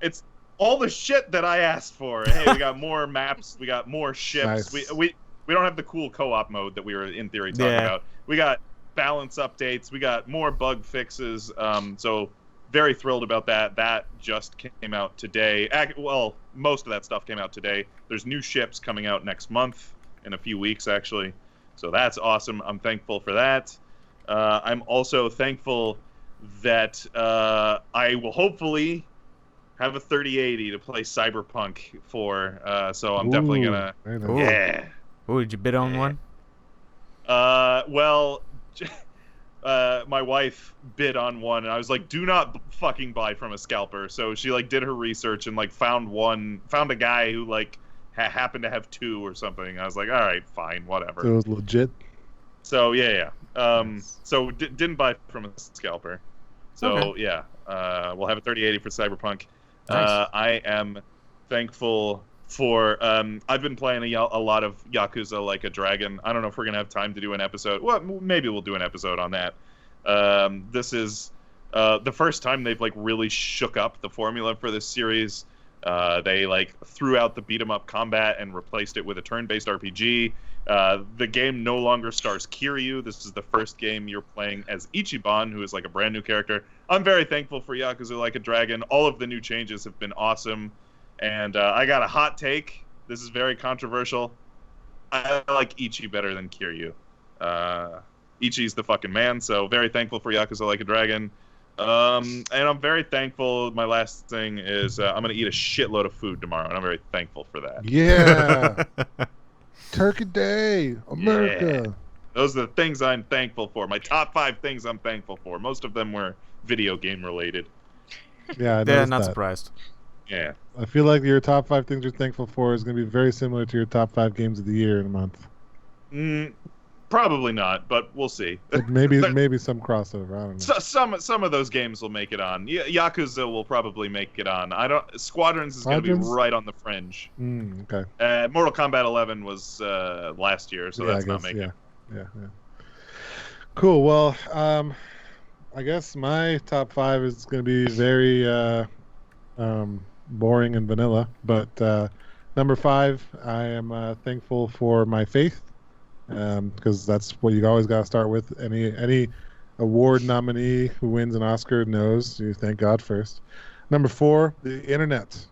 it's all the shit that I asked for. Hey, we got more maps, we got more ships. Nice. We don't have the cool co-op mode that we were in theory talking about. We got balance updates, we got more bug fixes. So very thrilled about that. That just came out today. Well, most of that stuff came out today. There's new ships coming out next month, in a few weeks actually. So that's awesome. I'm thankful for that. I'm also thankful that I will hopefully have a 3080 to play Cyberpunk for. So I'm definitely gonna. Yeah. Oh, did you bid on one? Well, my wife bid on one, and I was like, "Do not fucking buy from a scalper." So she like did her research and like found a guy who like happened to have 2 or something. I was like, "All right, fine, whatever." So it was legit. So yeah. So didn't buy from a scalper. So okay. Yeah, we'll have a 3080 for Cyberpunk. Nice. I am thankful for. I've been playing a lot of Yakuza Like a Dragon. I don't know if we're gonna have time to do an episode. Well, maybe we'll do an episode on that. This is the first time they've like really shook up the formula for this series. They like threw out the beat 'em up combat and replaced it with a turn-based RPG. The game no longer stars Kiryu. This is the first game you're playing as Ichiban, who is like a brand new character. I'm very thankful for Yakuza Like a Dragon. All of the new changes have been awesome. And I got a hot take. This is very controversial. I like Ichi better than Kiryu. Ichi's the fucking man, so very thankful for Yakuza Like a Dragon. And I'm very thankful. My last thing is I'm going to eat a shitload of food tomorrow, and I'm very thankful for that. Yeah. Turkey Day, America. Yeah. Those are the things I'm thankful for. My top 5 things I'm thankful for. Most of them were video game related. Yeah, not surprised. Yeah. I feel like your top 5 things you're thankful for is going to be very similar to your top 5 games of the year in a month. Probably not, but we'll see. Maybe some crossover. I don't know. Some of those games will make it on. Yakuza will probably make it on. Squadrons is going to be right on the fringe. Okay. Mortal Kombat 11 was last year, so that's not making it. Yeah. Cool. Well, I guess my top 5 is going to be very boring and vanilla, but number 5, I am thankful for my faith. Because that's what you always got to start with. Any award nominee who wins an Oscar knows you thank God first. Number 4, the internet.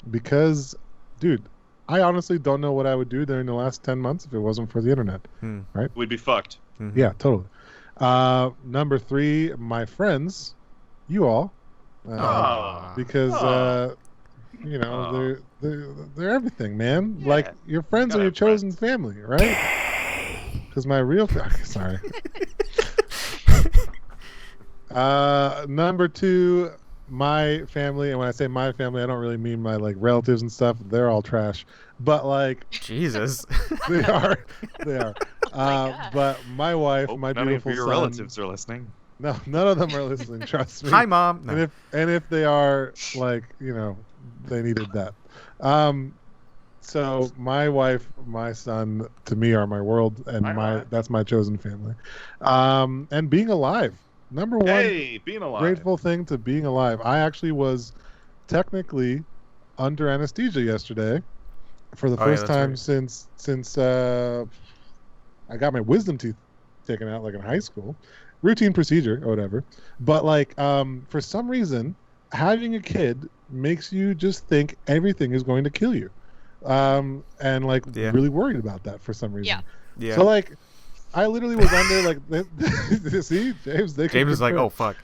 Because, dude, I honestly don't know what I would do during the last 10 months if it wasn't for the internet. Right? We'd be fucked. Mm-hmm. Yeah, totally. Number 3, my friends, you all. Because they're everything, man. Yeah. Like your friends are your chosen family, right? Because my real sorry. Number 2, my family, and when I say my family, I don't really mean my like relatives and stuff. They're all trash, but like Jesus, they are. But my wife, my beautiful son. None of your relatives are listening. No, none of them are listening. Trust me. Hi, Mom. No. And if they are, like, they needed that. So my wife, my son, to me are my world, and that's my chosen family. And being alive, number one, being alive. grateful thing to being alive. I actually was technically under anesthesia yesterday for the first time since I got my wisdom teeth taken out, like in high school, routine procedure or whatever. But like, for some reason, having a kid makes you just think everything is going to kill you, and like really worried about that for some reason. Yeah. So like, I literally was under like, see, James is like, oh fuck.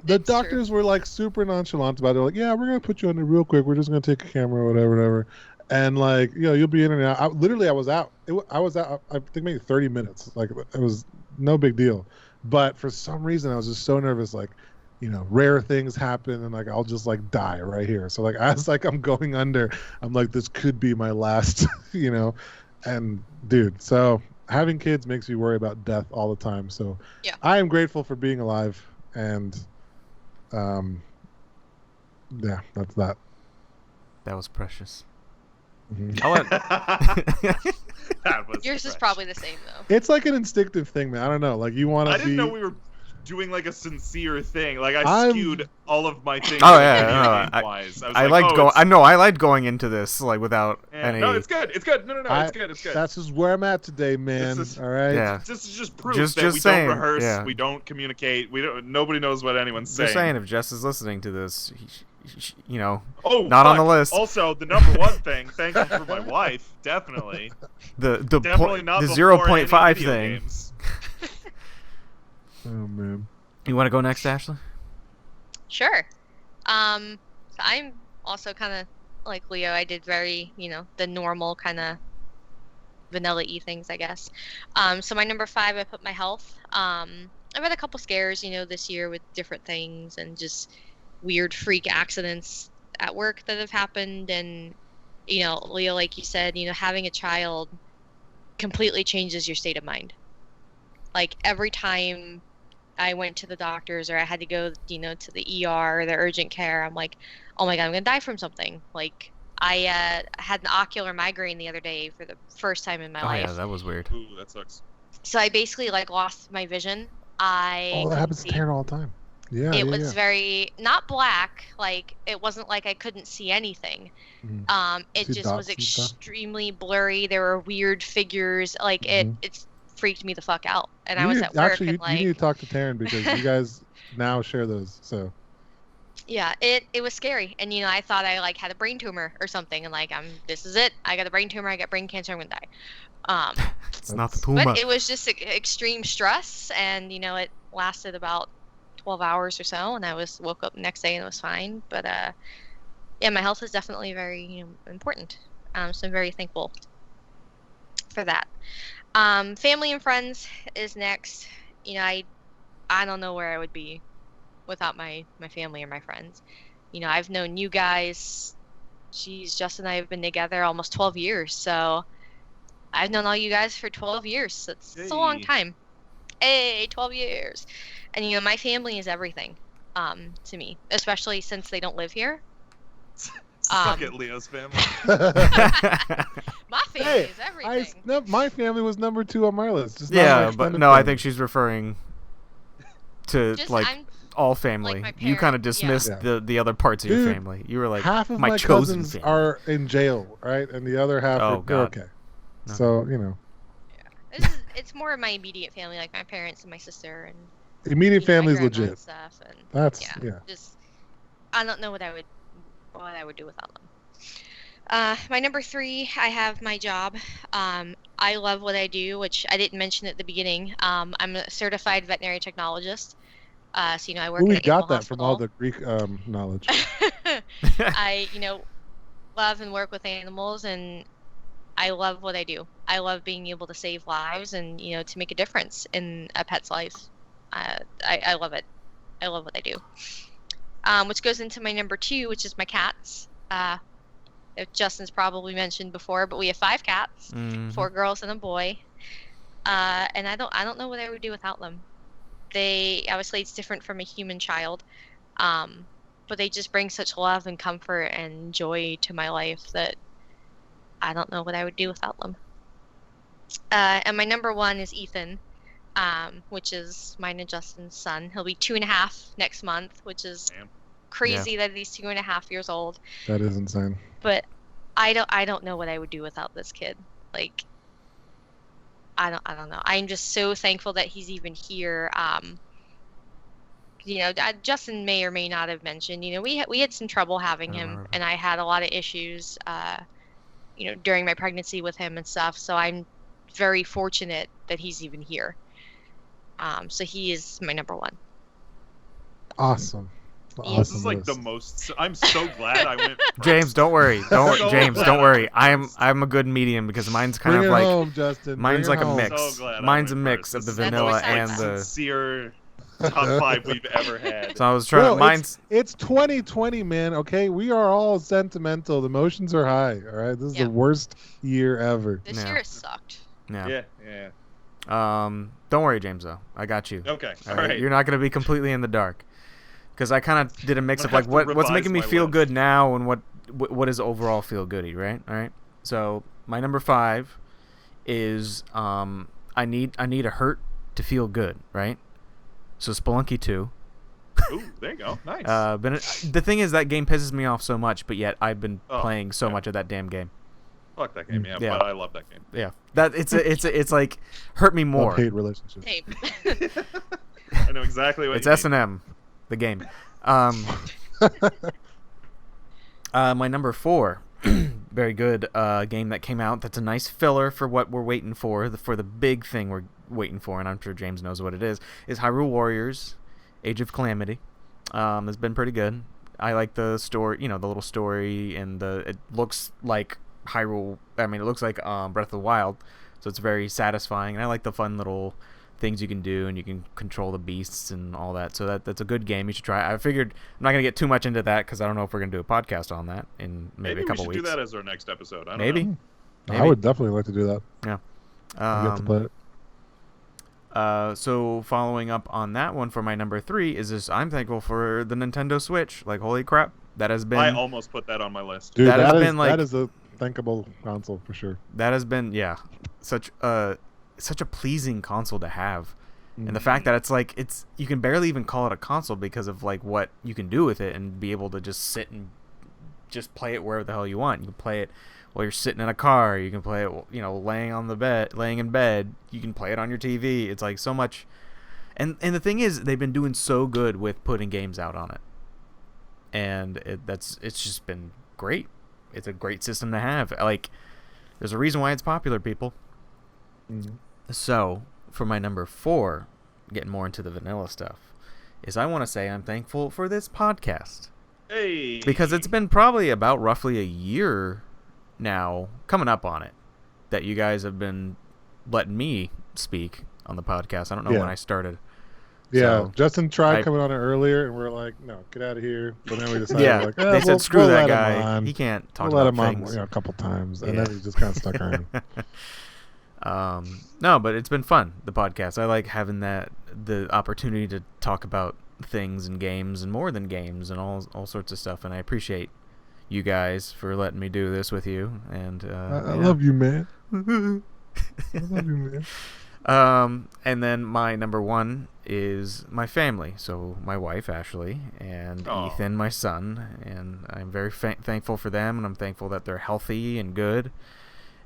The doctors were like super nonchalant about it. Like, yeah, we're gonna put you under real quick. We're just gonna take a camera or whatever. And like, you'll be in and out. I was out. I was out. I think maybe 30 minutes. Like, it was no big deal. But for some reason, I was just so nervous. Like, rare things happen, and like I'll just like die right here. So like, as like I'm going under, I'm like, this could be my last. And dude, so having kids makes you worry about death all the time. So I am grateful for being alive, and that's that. That was precious. Mm-hmm. Yours is probably the same though. It's like an instinctive thing, man. I don't know. Like you want to. I didn't know we were doing like a sincere thing. Like I skewed all of my things. Oh yeah, I liked going into this like without any. No, it's good. It's good. No, it's good. It's good. That's just where I'm at today, man. All right. Yeah. Just proof that we don't rehearse, we don't communicate, nobody knows what anyone's saying. Just saying, if Jess is listening to this, not on the list. Also, the number one thing. Thank you for my wife. Definitely. Definitely not the 0.5 thing. Games. Oh man. You want to go next, Ashley? Sure. So I'm also kind of like Leo. I did very, the normal kind of vanilla-y things, I guess. So my number 5, I put my health. I've had a couple scares, this year with different things and just weird freak accidents at work that have happened. And, Leo, like you said, having a child completely changes your state of mind. Like every time I went to the doctors or I had to go, to the ER or the urgent care, I'm like, oh my God, I'm going to die from something. Like I had an ocular migraine the other day for the first time in my life. Oh yeah, that was weird. Ooh, that sucks. So I basically like lost my vision. That happens to Taryn all the time. Yeah. It was very not black, like it wasn't like I couldn't see anything. It just was extremely blurry. There were weird figures. Like it's freaked me the fuck out. And I was at work and like you need to talk to Taryn because you guys now share those. So yeah, it was scary. And I thought I like had a brain tumor or something, and like this is it. I got a brain tumor, I got brain cancer, I'm gonna die. It's not the tumor. But it was just extreme stress, and it lasted about 12 hours or so, and I woke up the next day and it was fine. But my health is definitely very important. So I'm very thankful for that. Family and friends is next. I don't know where I would be without my family or my friends. I've known you guys. Justin and I have been together almost 12 years. So I've known all you guys for 12 years. That's a long time. Hey, 12 years. And my family is everything to me, especially since they don't live here. Suck it, Leo's family. My family is everything. My family was number 2 on my list. Just but no, I think she's referring to all family. Like you kind of dismissed the other parts of your family. You were like, half of my chosen cousins family are in jail, right? And the other half are okay. No. So Yeah, it's more of my immediate family, like my parents and my sister and. Immediate family is legit. And stuff, and that's just I don't know what I would do without them. My number 3, I have my job. I love what I do, which I didn't mention at the beginning. I'm a certified veterinary technologist. So I work. We got that from all the Greek knowledge. I love and work with animals, and I love what I do. I love being able to save lives and to make a difference in a pet's life. I love it. I love what I do. Which goes into my number 2, which is my cats. Justin's probably mentioned before, but we have 5 cats, 4 girls and a boy. And I don't know what I would do without them. They obviously it's different from a human child, but they just bring such love and comfort and joy to my life that I don't know what I would do without them. And my number 1 is Ethan, which is mine and Justin's son. He'll be 2.5 next month, which is crazy that he's 2.5 years old. That is insane. But I don't know what I would do without this kid. Like, I don't know. I'm just so thankful that he's even here. Justin may or may not have mentioned, we had some trouble having him, and I had a lot of issues, during my pregnancy with him and stuff. So I'm very fortunate that he's even here. So he is my number 1. Awesome. This is like the most. I'm so glad I went. James, don't worry. James, don't worry. I'm a good medium because mine's kind Bring of it like home, Justin. mine's like Bring it a home. mix. So glad Mine's a I went mix first. of the This is vanilla most and the. sincere top 5 we've ever had. So I was trying. Mine's. It's 2020, man. Okay, we are all sentimental. The emotions are high. All right, this is the worst year ever. This year has sucked. Yeah. Yeah. Don't worry, James. Though I got you. Okay. All right. You're not gonna be completely in the dark. Because I kind of did a mix of like what's making me feel good now and what is overall feel goody, right? All right. So my number 5 is I need a hurt to feel good, right? So Spelunky 2. Ooh, there you go. Nice. But the thing is that game pisses me off so much, but yet I've been playing so much of that damn game. Fuck that game, but I love that game. Yeah, that it's like hurt me more. Love-hate relationship. I know exactly what it's S&M. The game. My number 4, very good game that came out. That's a nice filler for what we're waiting for the big thing we're waiting for, and I'm sure James knows what it is Hyrule Warriors, Age of Calamity. It's been pretty good. I like the story, the little story, and it looks like Hyrule. I mean, it looks like Breath of the Wild, so it's very satisfying. And I like the fun little things you can do, and you can control the beasts and all that. So that's a good game. You should try. I figured I'm not gonna get too much into that because I don't know if we're gonna do a podcast on that in maybe a couple weeks. Maybe we should do that as our next episode. I don't maybe. know. Maybe. I would definitely like to do that. Yeah. I get to play it. So following up on that one for my number 3 is this: I'm thankful for the Nintendo Switch. Like, holy crap, that has been. I almost put that on my list. Dude, that is a thinkable console for sure. That has been such a pleasing console to have. And the fact that it's you can barely even call it a console because of like what you can do with it and be able to just sit and just play it wherever the hell you want. You can play it while you're sitting in a car. You can play it, laying in bed. You can play it on your TV. It's like so much. And the thing is, they've been doing so good with putting games out on it. And it's just been great. It's a great system to have. Like, there's a reason why it's popular, people. Mm-hmm. So, for my number 4, getting more into the vanilla stuff, is I want to say I'm thankful for this podcast. Hey. Because it's been probably about roughly a year now, coming up on it, that you guys have been letting me speak on the podcast. I don't know when I started. Yeah, so Justin tried coming on it earlier, and we're like, no, get out of here. But then we decided, they said, screw that guy. He can't talk about things. Let him on a couple times, and then he just kind of stuck around. No, but it's been fun, the podcast. I like having the opportunity to talk about things and games and more than games and all sorts of stuff, and I appreciate you guys for letting me do this with you. And I love you, man. I love you, man. And then my number 1 is my family. So my wife, Ashley, and Ethan, my son, and I'm very thankful for them, and I'm thankful that they're healthy and good.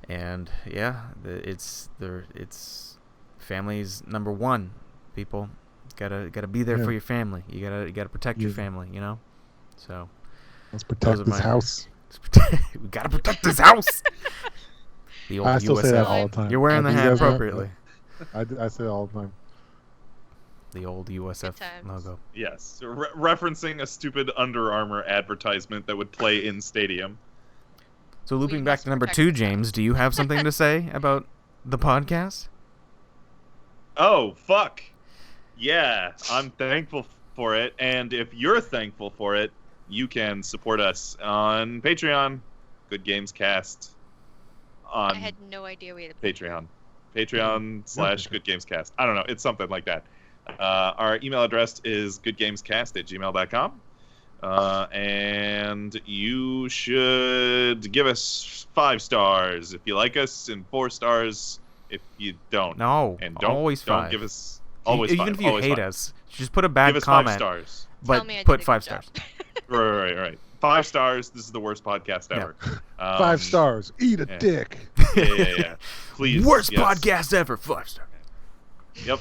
And it's family's number 1. People gotta be there for your family. You gotta protect your family. So let's protect this house. We gotta protect this house. The old I still USF. say that all the time. You're wearing the hat appropriately. I say it all the time. The old USF logo. Yes, referencing a stupid Under Armour advertisement that would play in stadium. So looping back to number 2, James, do you have something to say about the podcast? Oh, fuck. Yeah, I'm thankful for it. And if you're thankful for it, you can support us on Patreon. Good Games Cast. I had no idea we had a Patreon. Patreon/Good Games Cast. I don't know. It's something like that. Our email address is goodgamescast@gmail.com. And you should give us 5 stars if you like us, and 4 stars if you don't. No, and always don't 5. give us always Even 5. if you always hate 5. us, just put a bad Give us comment. 5 stars. But Tell me I put did a 5 good job. stars. Right. 5 stars. This is the worst podcast ever. 5 stars. Eat a dick. Yeah. Please. Worst yes. podcast ever. 5 stars. Yep.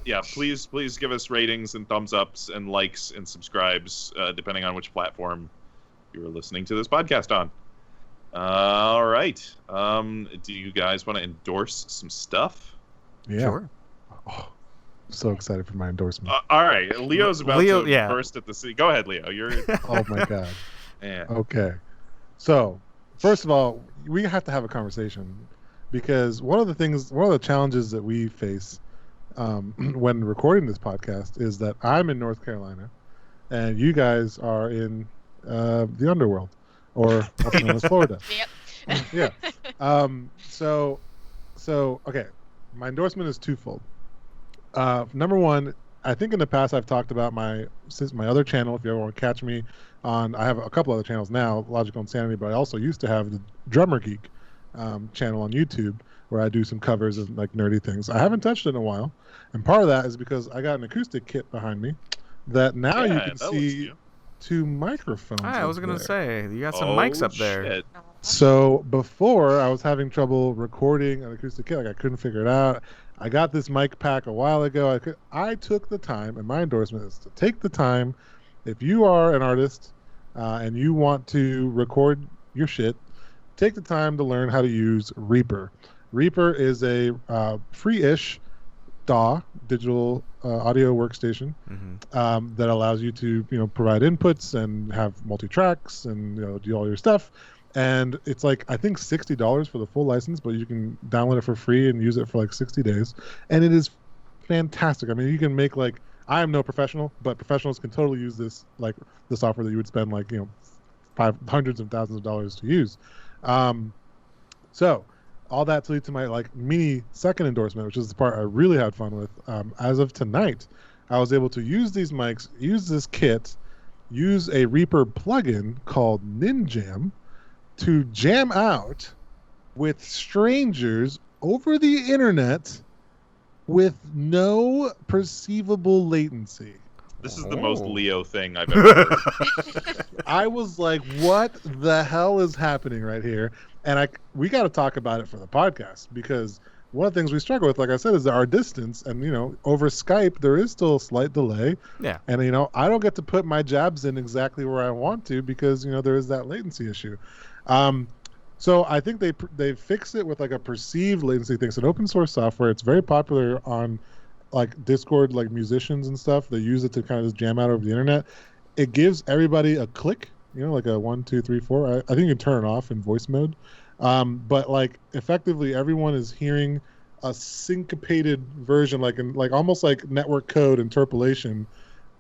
Yeah. Please give us ratings and thumbs ups and likes and subscribes, depending on which platform you are listening to this podcast on. All right. Do you guys want to endorse some stuff? Yeah. Sure. Oh, so excited for my endorsement. All right. Leo's about to burst at the sea. Go ahead, Leo. You're. Oh my god. Yeah. Okay. So, first of all, we have to have a conversation because one of the challenges that we face when recording this podcast is that I'm in North Carolina and you guys are in the underworld, or also known as Florida. Yep. Yeah. So okay, my endorsement is twofold. Number one, I think in the past I've talked about my other channel. If you ever want to catch me on, I have a couple other channels now, Logical Insanity, but I also used to have the Drummer Geek channel on YouTube where I do some covers of like nerdy things. I haven't touched it in a while, and part of that is because I got an acoustic kit behind me that now you can see 2 microphones. I was gonna say you got some mics up there. Shit. So before I was having trouble recording an acoustic kit, like I couldn't figure it out. I got this mic pack a while ago. I took the time, and my endorsement is to take the time. If you are an artist and you want to record your shit, take the time to learn how to use Reaper. Reaper is a free-ish DAW, digital audio workstation, that allows you to provide inputs and have multi-tracks and do all your stuff. And it's like, I think $60 for the full license, but you can download it for free and use it for like 60 days. And it is fantastic. I mean, you can make like, I am no professional, but professionals can totally use this, like the software that you would spend like, hundreds of thousands of dollars to use. So all that to lead to my like mini second endorsement, which is the part I really had fun with. As of tonight, I was able to use these mics, use this kit, use a Reaper plugin called Ninjam to jam out with strangers over the internet with no perceivable latency. This is the most Leo thing I've ever heard. I was like, what the hell is happening right here? And we got to talk about it for the podcast, because one of the things we struggle with, like I said, is our distance. And, over Skype, there is still a slight delay. Yeah. And, I don't get to put my jabs in exactly where I want to because, there is that latency issue. So I think they fixed it with like a perceived latency thing. It's an open source software. It's very popular on like Discord, like musicians and stuff. They use it to kind of just jam out over the internet. It gives everybody a click, like a 1, 2, 3, 4. I think you can turn it off in voice mode. But like effectively everyone is hearing a syncopated version, like almost like network code interpolation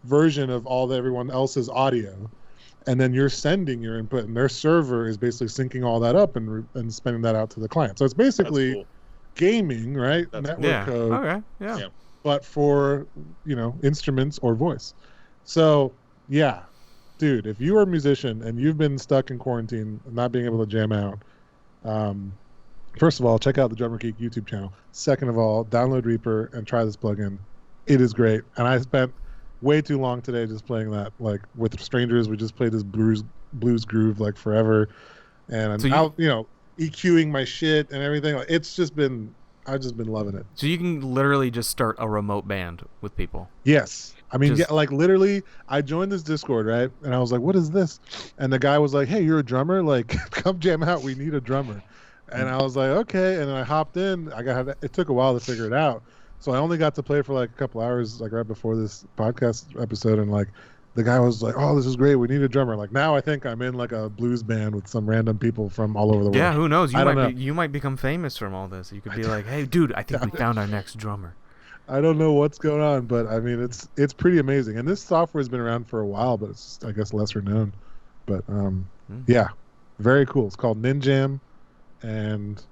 version of everyone else's audio. And then you're sending your input, and their server is basically syncing all that up and spending that out to the client. So it's basically cool. Gaming, right? That's network code. Okay. Yeah. But for instruments or voice. So yeah, dude, if you are a musician and you've been stuck in quarantine, not being able to jam out, first of all, check out the Drummer Geek YouTube channel. Second of all, download Reaper and try this plugin. It is great, and I spent way too long today just playing that. Like with strangers, we just played this blues groove like forever, and I'm out, EQing my shit and everything. Like, I've just been loving it. So you can literally just start a remote band with people. Yes. I mean, like literally, I joined this Discord, right? And I was like, what is this? And the guy was like, hey, you're a drummer? Like, come jam out. We need a drummer. And I was like, okay. And then I hopped in. It took a while to figure it out. So I only got to play for like a couple hours, like right before this podcast episode. And like, the guy was like, oh, this is great. We need a drummer. Like now I think I'm in like a blues band with some random people from all over the world. Yeah, who knows? You might become famous from all this. You could be like, hey, dude, I think we found our next drummer. I don't know what's going on, but I mean, it's pretty amazing. And this software has been around for a while, but it's, I guess, lesser known. But yeah, very cool. It's called Ninjam, and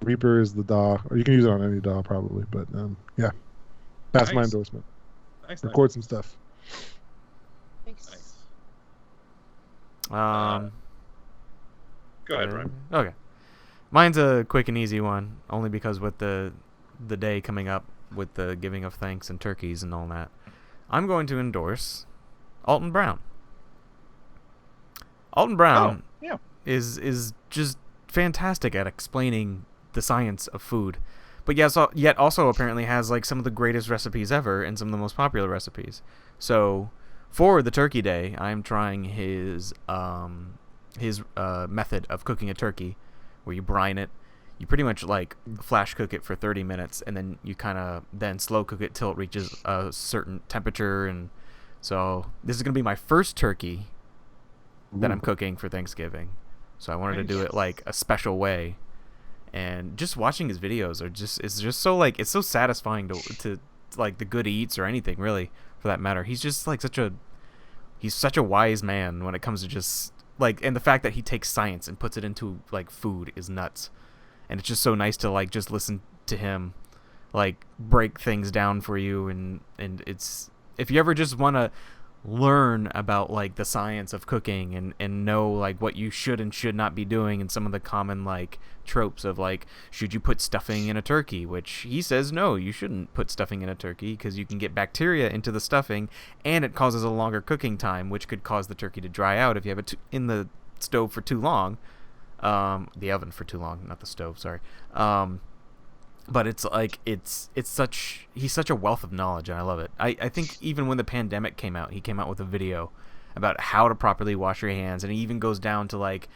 Reaper is the DAW, or you can use it on any DAW probably. But yeah, that's my endorsement. Nice. Record some stuff. Nice. Um, Go ahead, Ryan. Okay. Mine's a quick and easy one, only because with the day coming up with the giving of thanks and turkeys and all that, I'm going to endorse Alton Brown. Alton Brown is just fantastic at explaining the science of food, but yet also apparently has like some of the greatest recipes ever and some of the most popular recipes. So for the Turkey Day, I'm trying his method of cooking a turkey, where you brine it. You pretty much like flash cook it for 30 minutes, and then you kind of then slow cook it till it reaches a certain temperature. And so this is gonna be my first turkey that I'm cooking for Thanksgiving. So I wanted to do it like a special way. And just watching his videos it's just so like it's so satisfying to like the good eats or anything really for that matter. He's just like he's such a wise man when it comes to just like, and the fact that he takes science and puts it into like food is nuts. And it's just so nice to like just listen to him like break things down for you. And it's, if you ever just want to learn about like the science of cooking and know like what you should and should not be doing, and some of the common like tropes of like, should you put stuffing in a turkey, which he says no, you shouldn't put stuffing in a turkey because you can get bacteria into the stuffing and it causes a longer cooking time, which could cause the turkey to dry out if you have it in the stove for too long, the oven for too long, not the stove, sorry. But it's like he's such a wealth of knowledge, and I love it. I think even when the pandemic came out, he came out with a video about how to properly wash your hands, and he even goes down to like,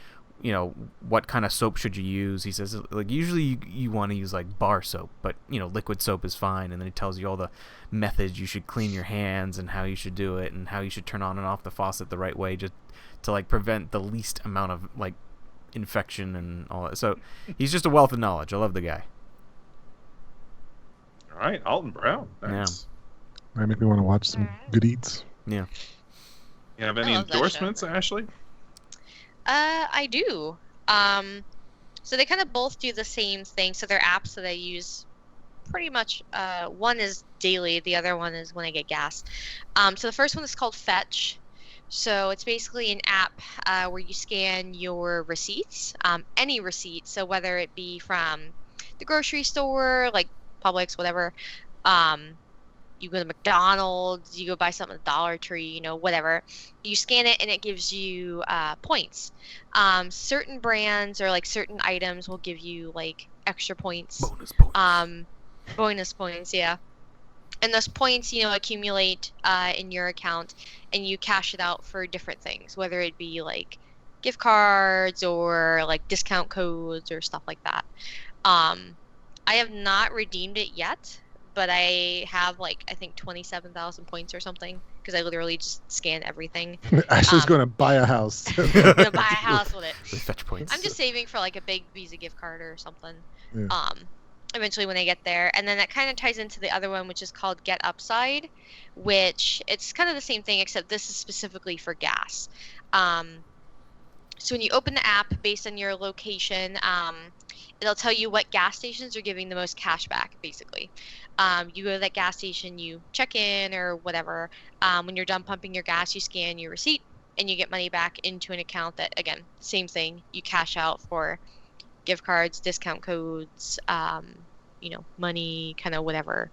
you know, what kind of soap should you use. He says like usually you want to use like bar soap, but you know, liquid soap is fine. And then he tells you all the methods you should clean your hands and how you should do it and how you should turn on and off the faucet the right way, just to like prevent the least amount of like infection and all that. So he's just a wealth of knowledge. I love the guy. All right, Alton Brown. Thanks. Might make me want to watch some good eats. Yeah. You have any endorsements, Ashley? I do. So they kind of both do the same thing. So they're apps that I use pretty much. One is daily. The other one is when I get gas. So the first one is called Fetch. So it's basically an app where you scan your receipts, any receipt. So whether it be from the grocery store, like Publix, whatever. You go to McDonald's, you go buy something at Dollar Tree, you know, whatever. You scan it and it gives you points. Certain brands or like certain items will give you like extra points. Bonus points. Bonus points, yeah. And those points, you know, accumulate in your account, and you cash it out for different things, whether it be like gift cards or like discount codes or stuff like that. I have not redeemed it yet, but I have like I think 27,000 points or something because I literally just scan everything. Ashley's going to buy a house. I'm gonna buy a house with it. With Fetch points. I'm just saving for like a big Visa gift card or something. Yeah. Eventually when I get there, and then that kind of ties into the other one, which is called Get Upside, which it's kind of the same thing except this is specifically for gas. So when you open the app based on your location, it'll tell you what gas stations are giving the most cash back, basically. You go to that gas station, you check in or whatever. When you're done pumping your gas, you scan your receipt, and you get money back into an account that, again, same thing. You cash out for gift cards, discount codes, you know, money, kind of whatever.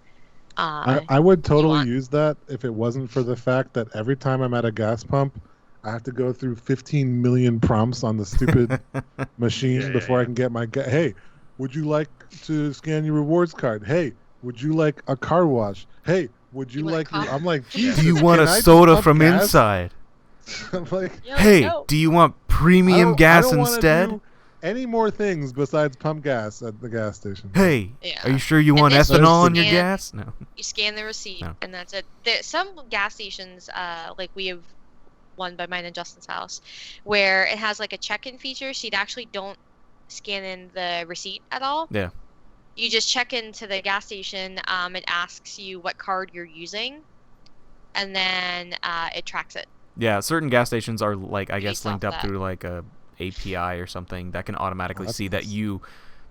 I would totally use that if it wasn't for the fact that every time I'm at a gas pump, I have to go through 15 million prompts on the stupid machine before I can get my hey, would you like to scan your rewards card? Hey, would you like a car wash? Hey, would you like I'm like, Jesus, do you want a soda from inside? I'm like, hey, do you want premium gas instead? Do any more things besides pump gas at the gas station? Hey, are you sure you want ethanol in your gas? No. You scan the receipt, and that's it. Some gas stations, like we have one by mine and Justin's house, where it has like a check-in feature, so you actually don't scan in the receipt at all. Yeah. You just check into the gas station. It asks you what card you're using, and then it tracks it. Yeah, certain gas stations are like, I guess, linked up through like a API or something that can automatically see that you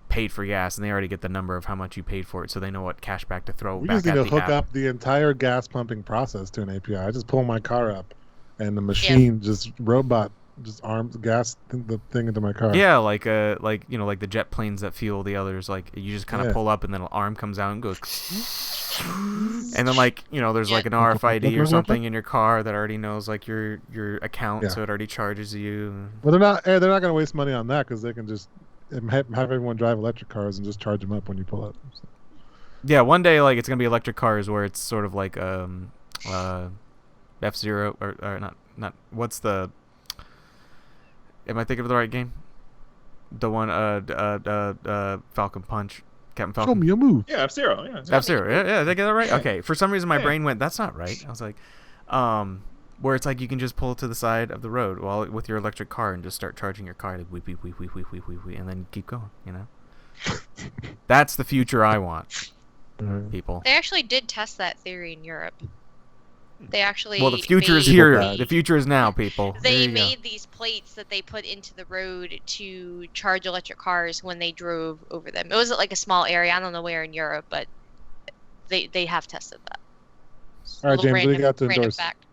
paid for gas, and they already get the number of how much you paid for it, so they know what cashback to throw back at the app. We just need to hook up the entire gas pumping process to an API. I just pull my car up, and the machine just robot just arms gas the thing into my car. Yeah, like like the jet planes that fuel the others. Like you just kind of pull up and then an arm comes out and goes, and then there's like an RFID or something in your car that already knows like your account, so it already charges you. Well, they're not going to waste money on that because they can just have everyone drive electric cars and just charge them up when you pull up. So. Yeah, one day like it's gonna be electric cars where it's sort of like F-Zero or not what's the. Am I thinking of the right game? The one, Falcon Punch, Captain Falcon. Show me a move. Yeah, F-Zero. Yeah, F-Zero. Yeah, did I get that right? Okay. For some reason, my brain went, "That's not right." I was like, where it's like you can just pull to the side of the road with your electric car and just start charging your car, like weep, and then keep going. That's the future I want, people. They actually did test that theory in Europe. They actually the future is here. The future is now, people. They made these plates that they put into the road to charge electric cars when they drove over them. It was like a small area. I don't know where in Europe, but they have tested that. All right, James, what do you got to endorse? Fact.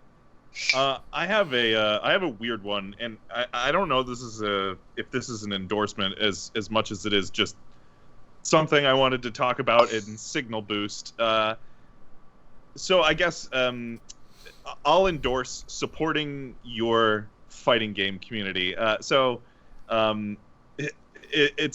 I have a weird one, and I don't know if this is an endorsement as much as it is just something I wanted to talk about in Signal Boost. So I guess I'll endorse supporting your fighting game community. It's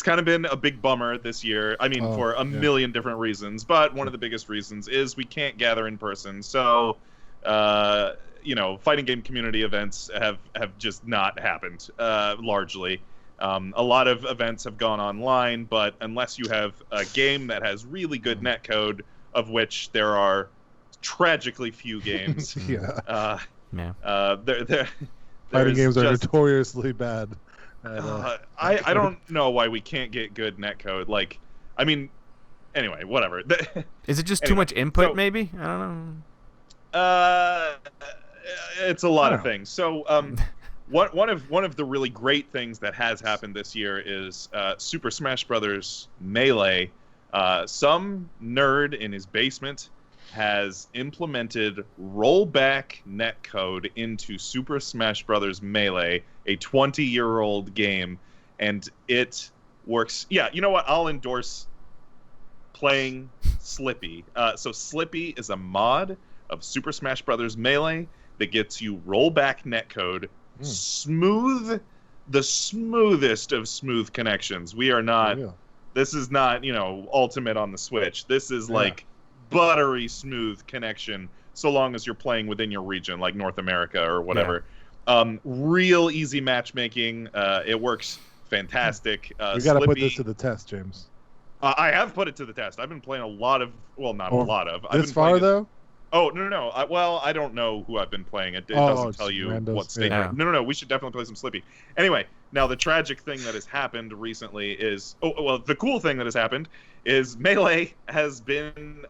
kind of been a big bummer this year. I mean, for a million different reasons, but one of the biggest reasons is we can't gather in person. So, fighting game community events have just not happened, largely. A lot of events have gone online, but unless you have a game that has really good netcode, of which there are tragically few games. Fighting games are notoriously bad. I don't know why we can't get good netcode. Like, I mean, anyway, whatever. Is it just too much input? Maybe I don't know. It's a lot of things. So, one of the really great things that has happened this year is Super Smash Brothers Melee. Some nerd in his basement has implemented rollback netcode into Super Smash Bros. Melee, a 20-year-old game, and it works. Yeah, you know what? I'll endorse playing Slippy. So Slippy is a mod of Super Smash Bros. Melee that gets you rollback netcode, smooth, the smoothest of smooth connections. We are not. This is not, Ultimate on the Switch. This is like buttery smooth connection, so long as you're playing within your region, like North America or whatever. Real easy matchmaking. It works fantastic. You got to put this to the test, James. I have put it to the test. I've been playing a lot of, well, not a lot of. This far, though? Oh, no. I don't know who I've been playing. It doesn't tell you what state. Yeah. No. We should definitely play some Slippy. Anyway, now the tragic thing that has happened recently is... the cool thing that has happened is Melee has been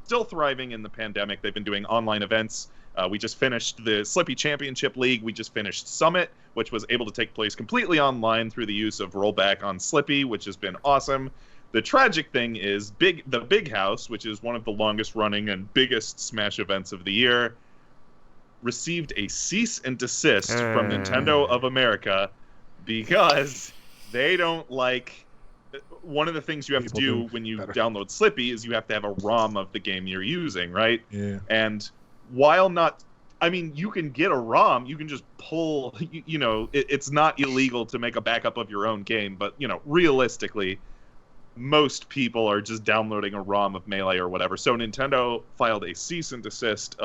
still thriving in the pandemic. They've been doing online events. We just finished the Slippy Championship League. We just finished Summit, which was able to take place completely online through the use of rollback on Slippy, which has been awesome. The tragic thing is the Big House, which is one of the longest running and biggest Smash events of the year, received a cease and desist from Nintendo of America because they don't like... One of the things you have to do when you download Slippy is you have to have a ROM of the game you're using, right? Yeah. And while not... I mean, you can get a ROM, you can just pull... it's not illegal to make a backup of your own game, but, realistically... most people are just downloading a ROM of Melee or whatever. So Nintendo filed a cease and desist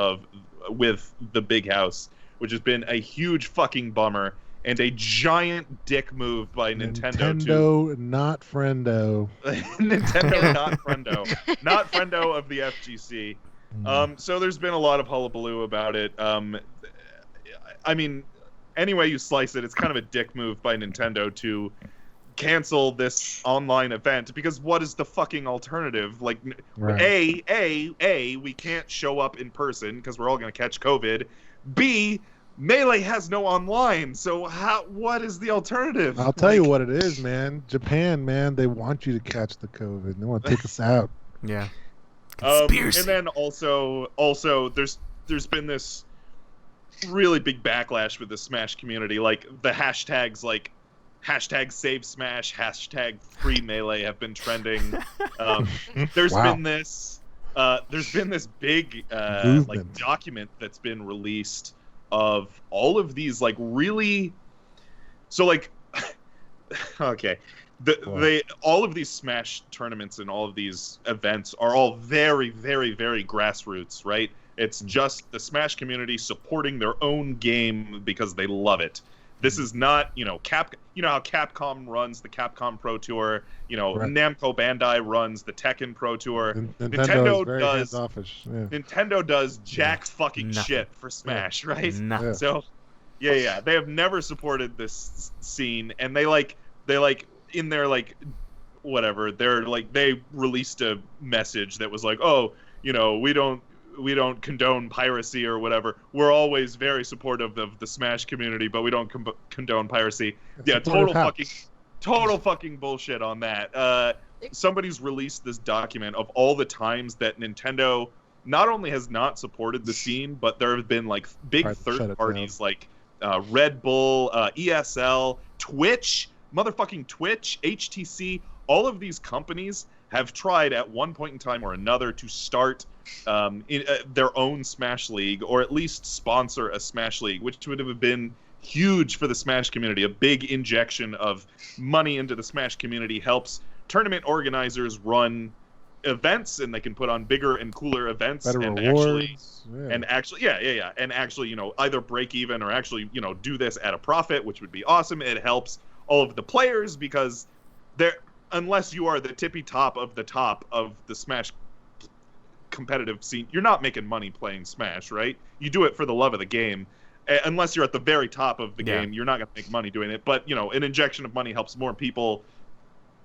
with the Big House, which has been a huge fucking bummer and a giant dick move by Nintendo not friendo. Nintendo not friendo. Not friendo of the FGC. So there's been a lot of hullabaloo about it. I mean, any way you slice it, it's kind of a dick move by Nintendo to cancel this online event, because what is the fucking alternative? Like, we can't show up in person because we're all going to catch COVID. B, Melee has no online, so what is the alternative? I'll tell you what it is, man. Japan, man, they want you to catch the COVID. They want to take us out. Yeah. Conspiracy. And then also there's been this really big backlash with the Smash community. Like the hashtags like #save Smash, #free Melee have been trending. There's been this big like document that's been released of all of these like really okay. All of these Smash tournaments and all of these events are all very, very, very grassroots, right? It's just the Smash community supporting their own game because they love it. This is not, you know, you know how Capcom runs the Capcom Pro Tour, you know, Namco Bandai runs the Tekken Pro Tour. Nintendo does jack fucking shit for Smash, right? So yeah, they have never supported this scene, and they in their like whatever, they released a message that was like, oh, you know, we don't condone piracy or whatever. We're always very supportive of the Smash community, but we don't condone piracy. Yeah, total fucking bullshit on that. Somebody's released this document of all the times that Nintendo not only has not supported the scene, but there have been like big third parties like Red Bull, ESL, Twitch, HTC, all of these companies have tried at one point in time or another to start their own Smash League, or at least sponsor a Smash League, which would have been huge for the Smash community. A big injection of money into the Smash community helps tournament organizers run events, and they can put on bigger and cooler events, and actually, you know, either break even or actually, you know, do this at a profit, which would be awesome. It helps all of the players because unless you are the tippy top of the Smash competitive scene, you're not making money playing Smash, right? You do it for the love of the game. Unless you're at the very top of the game, you're not going to make money doing it. But, you know, an injection of money helps more people.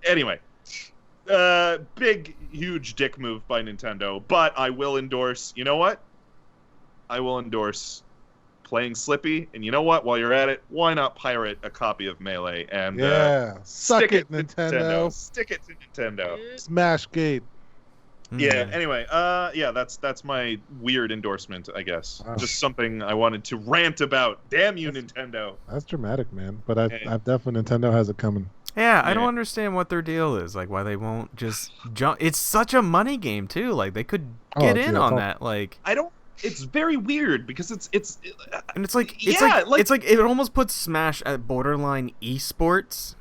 Anyway, big, huge dick move by Nintendo. But I will endorse, you know what? I will endorse playing Slippy. And you know what? While you're at it, why not pirate a copy of Melee? And suck it, Nintendo. Stick it to Nintendo. Smashgate. Yeah, anyway, that's my weird endorsement, I guess. Just something I wanted to rant about. Damn you, Nintendo. That's dramatic, man. But I've definitely, Nintendo has it coming. Yeah, I don't understand what their deal is. Like, why they won't just jump. It's such a money game, too. Like, they could get in on that. Like, it's very weird because it's like it almost puts Smash at borderline esports,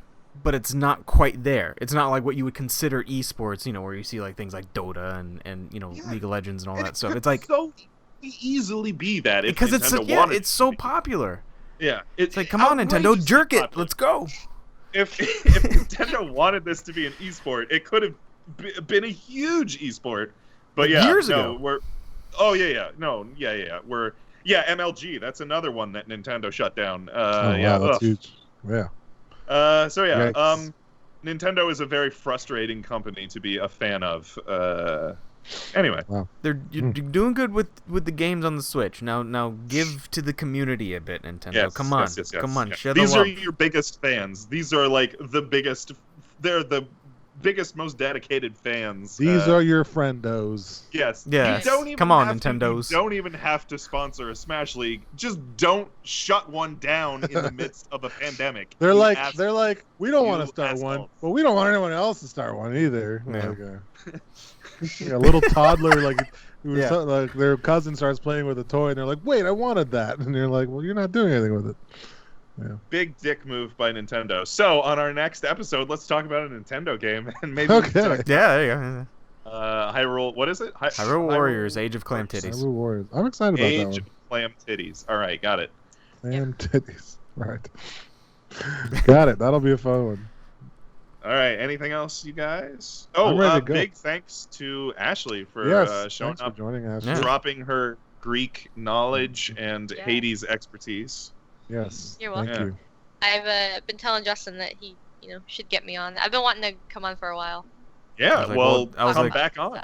but it's not quite there. It's not like what you would consider esports, you know, where you see like things like Dota and you know, League of Legends and all that stuff. It's like so easily be that because it's so popular. Yeah, it's like, come on, Nintendo, jerk it, let's go. If Nintendo wanted this to be an esport, it could have been a huge esport. But years ago, we're MLG. That's another one that Nintendo shut down. That's huge. Yeah. Nintendo is a very frustrating company to be a fan of. Anyway, you're doing good with the games on the Switch. Now give to the community a bit, Nintendo. Yes, come on, yes. share These the love. are your biggest fans. These are like the biggest. They're the biggest, most dedicated fans. These are your friendos. Yes. Yes. You don't even come on, have Nintendos. You don't even have to sponsor a Smash League. Just don't shut one down in the midst of a pandemic. They're like, we don't want to start one, but we don't want anyone else to start one either. Yeah. Like a little toddler, like their cousin starts playing with a toy, and they're like, "Wait, I wanted that," and you're like, "Well, you're not doing anything with it." Yeah. Big dick move by Nintendo. So on our next episode, let's talk about a Nintendo game and maybe Hyrule. What is it? Hyrule Warriors: Age of Clam Titties. Hyrule Warriors. I'm excited about that one. Age of Clam Titties. All right, got it. Clam Titties. Right. Got it. That'll be a fun one. All right. Anything else, you guys? Big thanks to Ashley for showing up, joining us, dropping her Greek knowledge and Hades expertise. Yes. You're welcome. Thank you. I've been telling Justin that he, should get me on. I've been wanting to come on for a while. Yeah, come back on.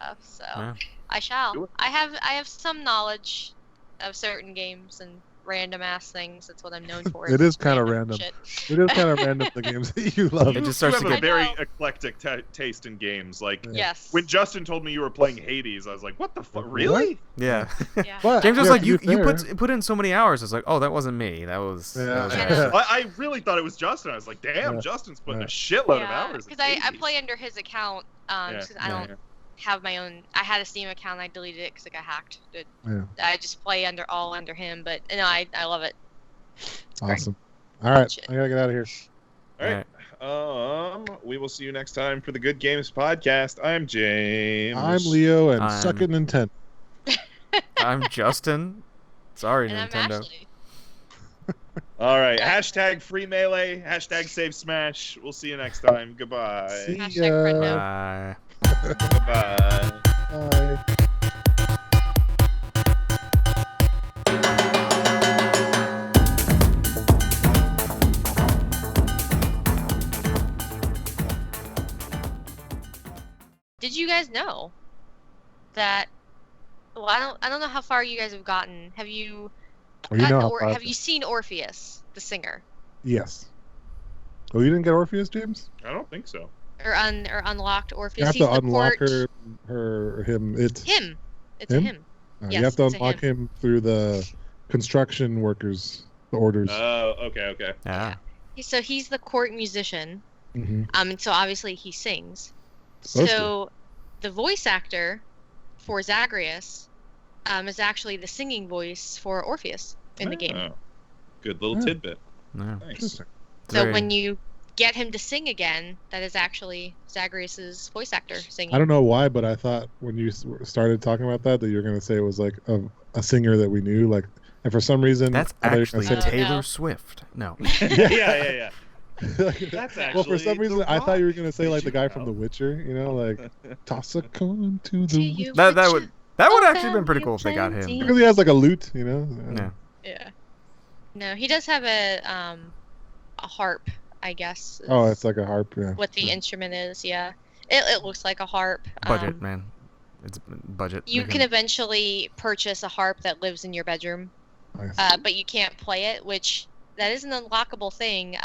I shall. I have some knowledge of certain games and random ass things. That's what I'm known for. It is kind of random. shit. It is kind of random, the games that you love. It just You starts have to a get very I know. eclectic taste in games. Like, Yes. when Justin told me you were playing Hades, I was like, what the fuck? What? Really? yeah. Yeah. But James was yeah, like, to you be fair- put in so many hours. I was like, oh, that wasn't me. That was. Yeah. That was Yeah. Ashley. I really thought it was Justin. I was like, damn, Yeah. Justin's putting Yeah. a shitload of Yeah, hours. in because I Hades. play under his account. Just 'cause I Yeah. don't have my own. I had a Steam account. I deleted it because it got hacked. Yeah. I just play under him. But no, I love it. Great. Awesome. All right, Shit. I gotta get out of here. All right. We will see you next time for the Good Games podcast. I'm James. I'm Leo, and I'm- suck it, Nintendo. I'm Justin. Sorry, And I'm Nintendo. Ashley. All right. Hashtag free melee. Hashtag save smash. We'll see you next time. Goodbye. See Hashtag ya. friendo. Bye. Bye. Bye. Did you guys know that? Well, I don't know how far you guys have gotten. Have you Well, you know how gotten far- have you seen Orpheus, the singer, Yes. Oh, you didn't get Orpheus, James? I don't think so. or unlocked Orpheus? You have He's to the unlock court- him. It. Him. It's Him? a him. You Yes, have to it's a unlock him through the construction workers, the orders. Oh, okay. Yeah. So he's the court musician. hmm And so obviously he sings. Supposed to. So the voice actor for Zagreus is actually the singing voice for Orpheus in the game. Oh, good little Yeah. tidbit. Yeah. Nice. Interesting. It's So very- when you get him to sing again, that is actually Zagreus's voice actor singing. I don't know why, but I thought when you started talking about that you were going to say it was like a singer that we knew. Like, and for some reason, That's I thought you were actually gonna say- Taylor No. Swift. No. yeah. That's well, for actually some reason, The I thought you were Rock. going to say like the guy from The Witcher. You know, like toss a coin to To the you, That Witcher. would actually been pretty cool if they got him. because he has like a lute. You know. Yeah. Yeah. No, he does have a harp, I guess. Oh, is it's like a harp. Yeah. what the instrument is. Yeah, it looks like a harp. Budget, man. It's budget. You They can eventually purchase a harp that lives in your bedroom, Nice. but you can't play it, which that is an unlockable thing.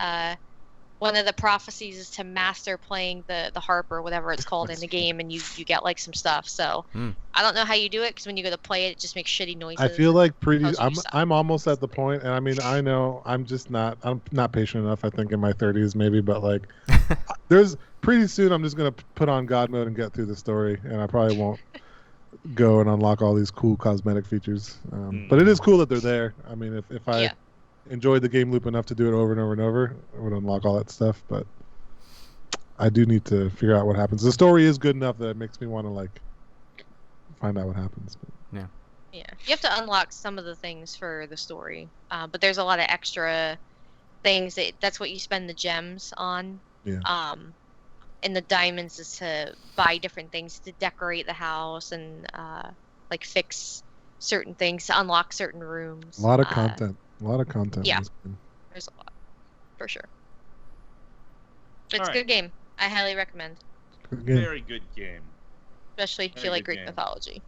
One of the prophecies is to master playing the harp or whatever it's called in the game, and you get like some stuff. So Hmm. I don't know how you do it because when you go to play it, it just makes shitty noises. I feel like tells you stuff. I'm almost at the point, and I mean I know I'm not patient enough. I think in my 30s maybe, but like there's pretty soon I'm just gonna put on God mode and get through the story, and I probably won't go and unlock all these cool cosmetic features. But it is cool that they're there. I mean, if I Yeah. enjoyed the game loop enough to do it over and over and over, I would unlock all that stuff. But I do need to figure out what happens. The story is good enough that it makes me want to like find out what happens. But Yeah, you have to unlock some of the things for the story, but there's a lot of extra things that's what you spend the gems on. Yeah. And the diamonds is to buy different things to decorate the house and like fix certain things to unlock certain rooms. a lot of content. A lot of content. in yeah. this game. There's a lot, for sure. It's Alright. a good game. I highly recommend, Good game. Very good game. especially if Very you like good Greek game. mythology.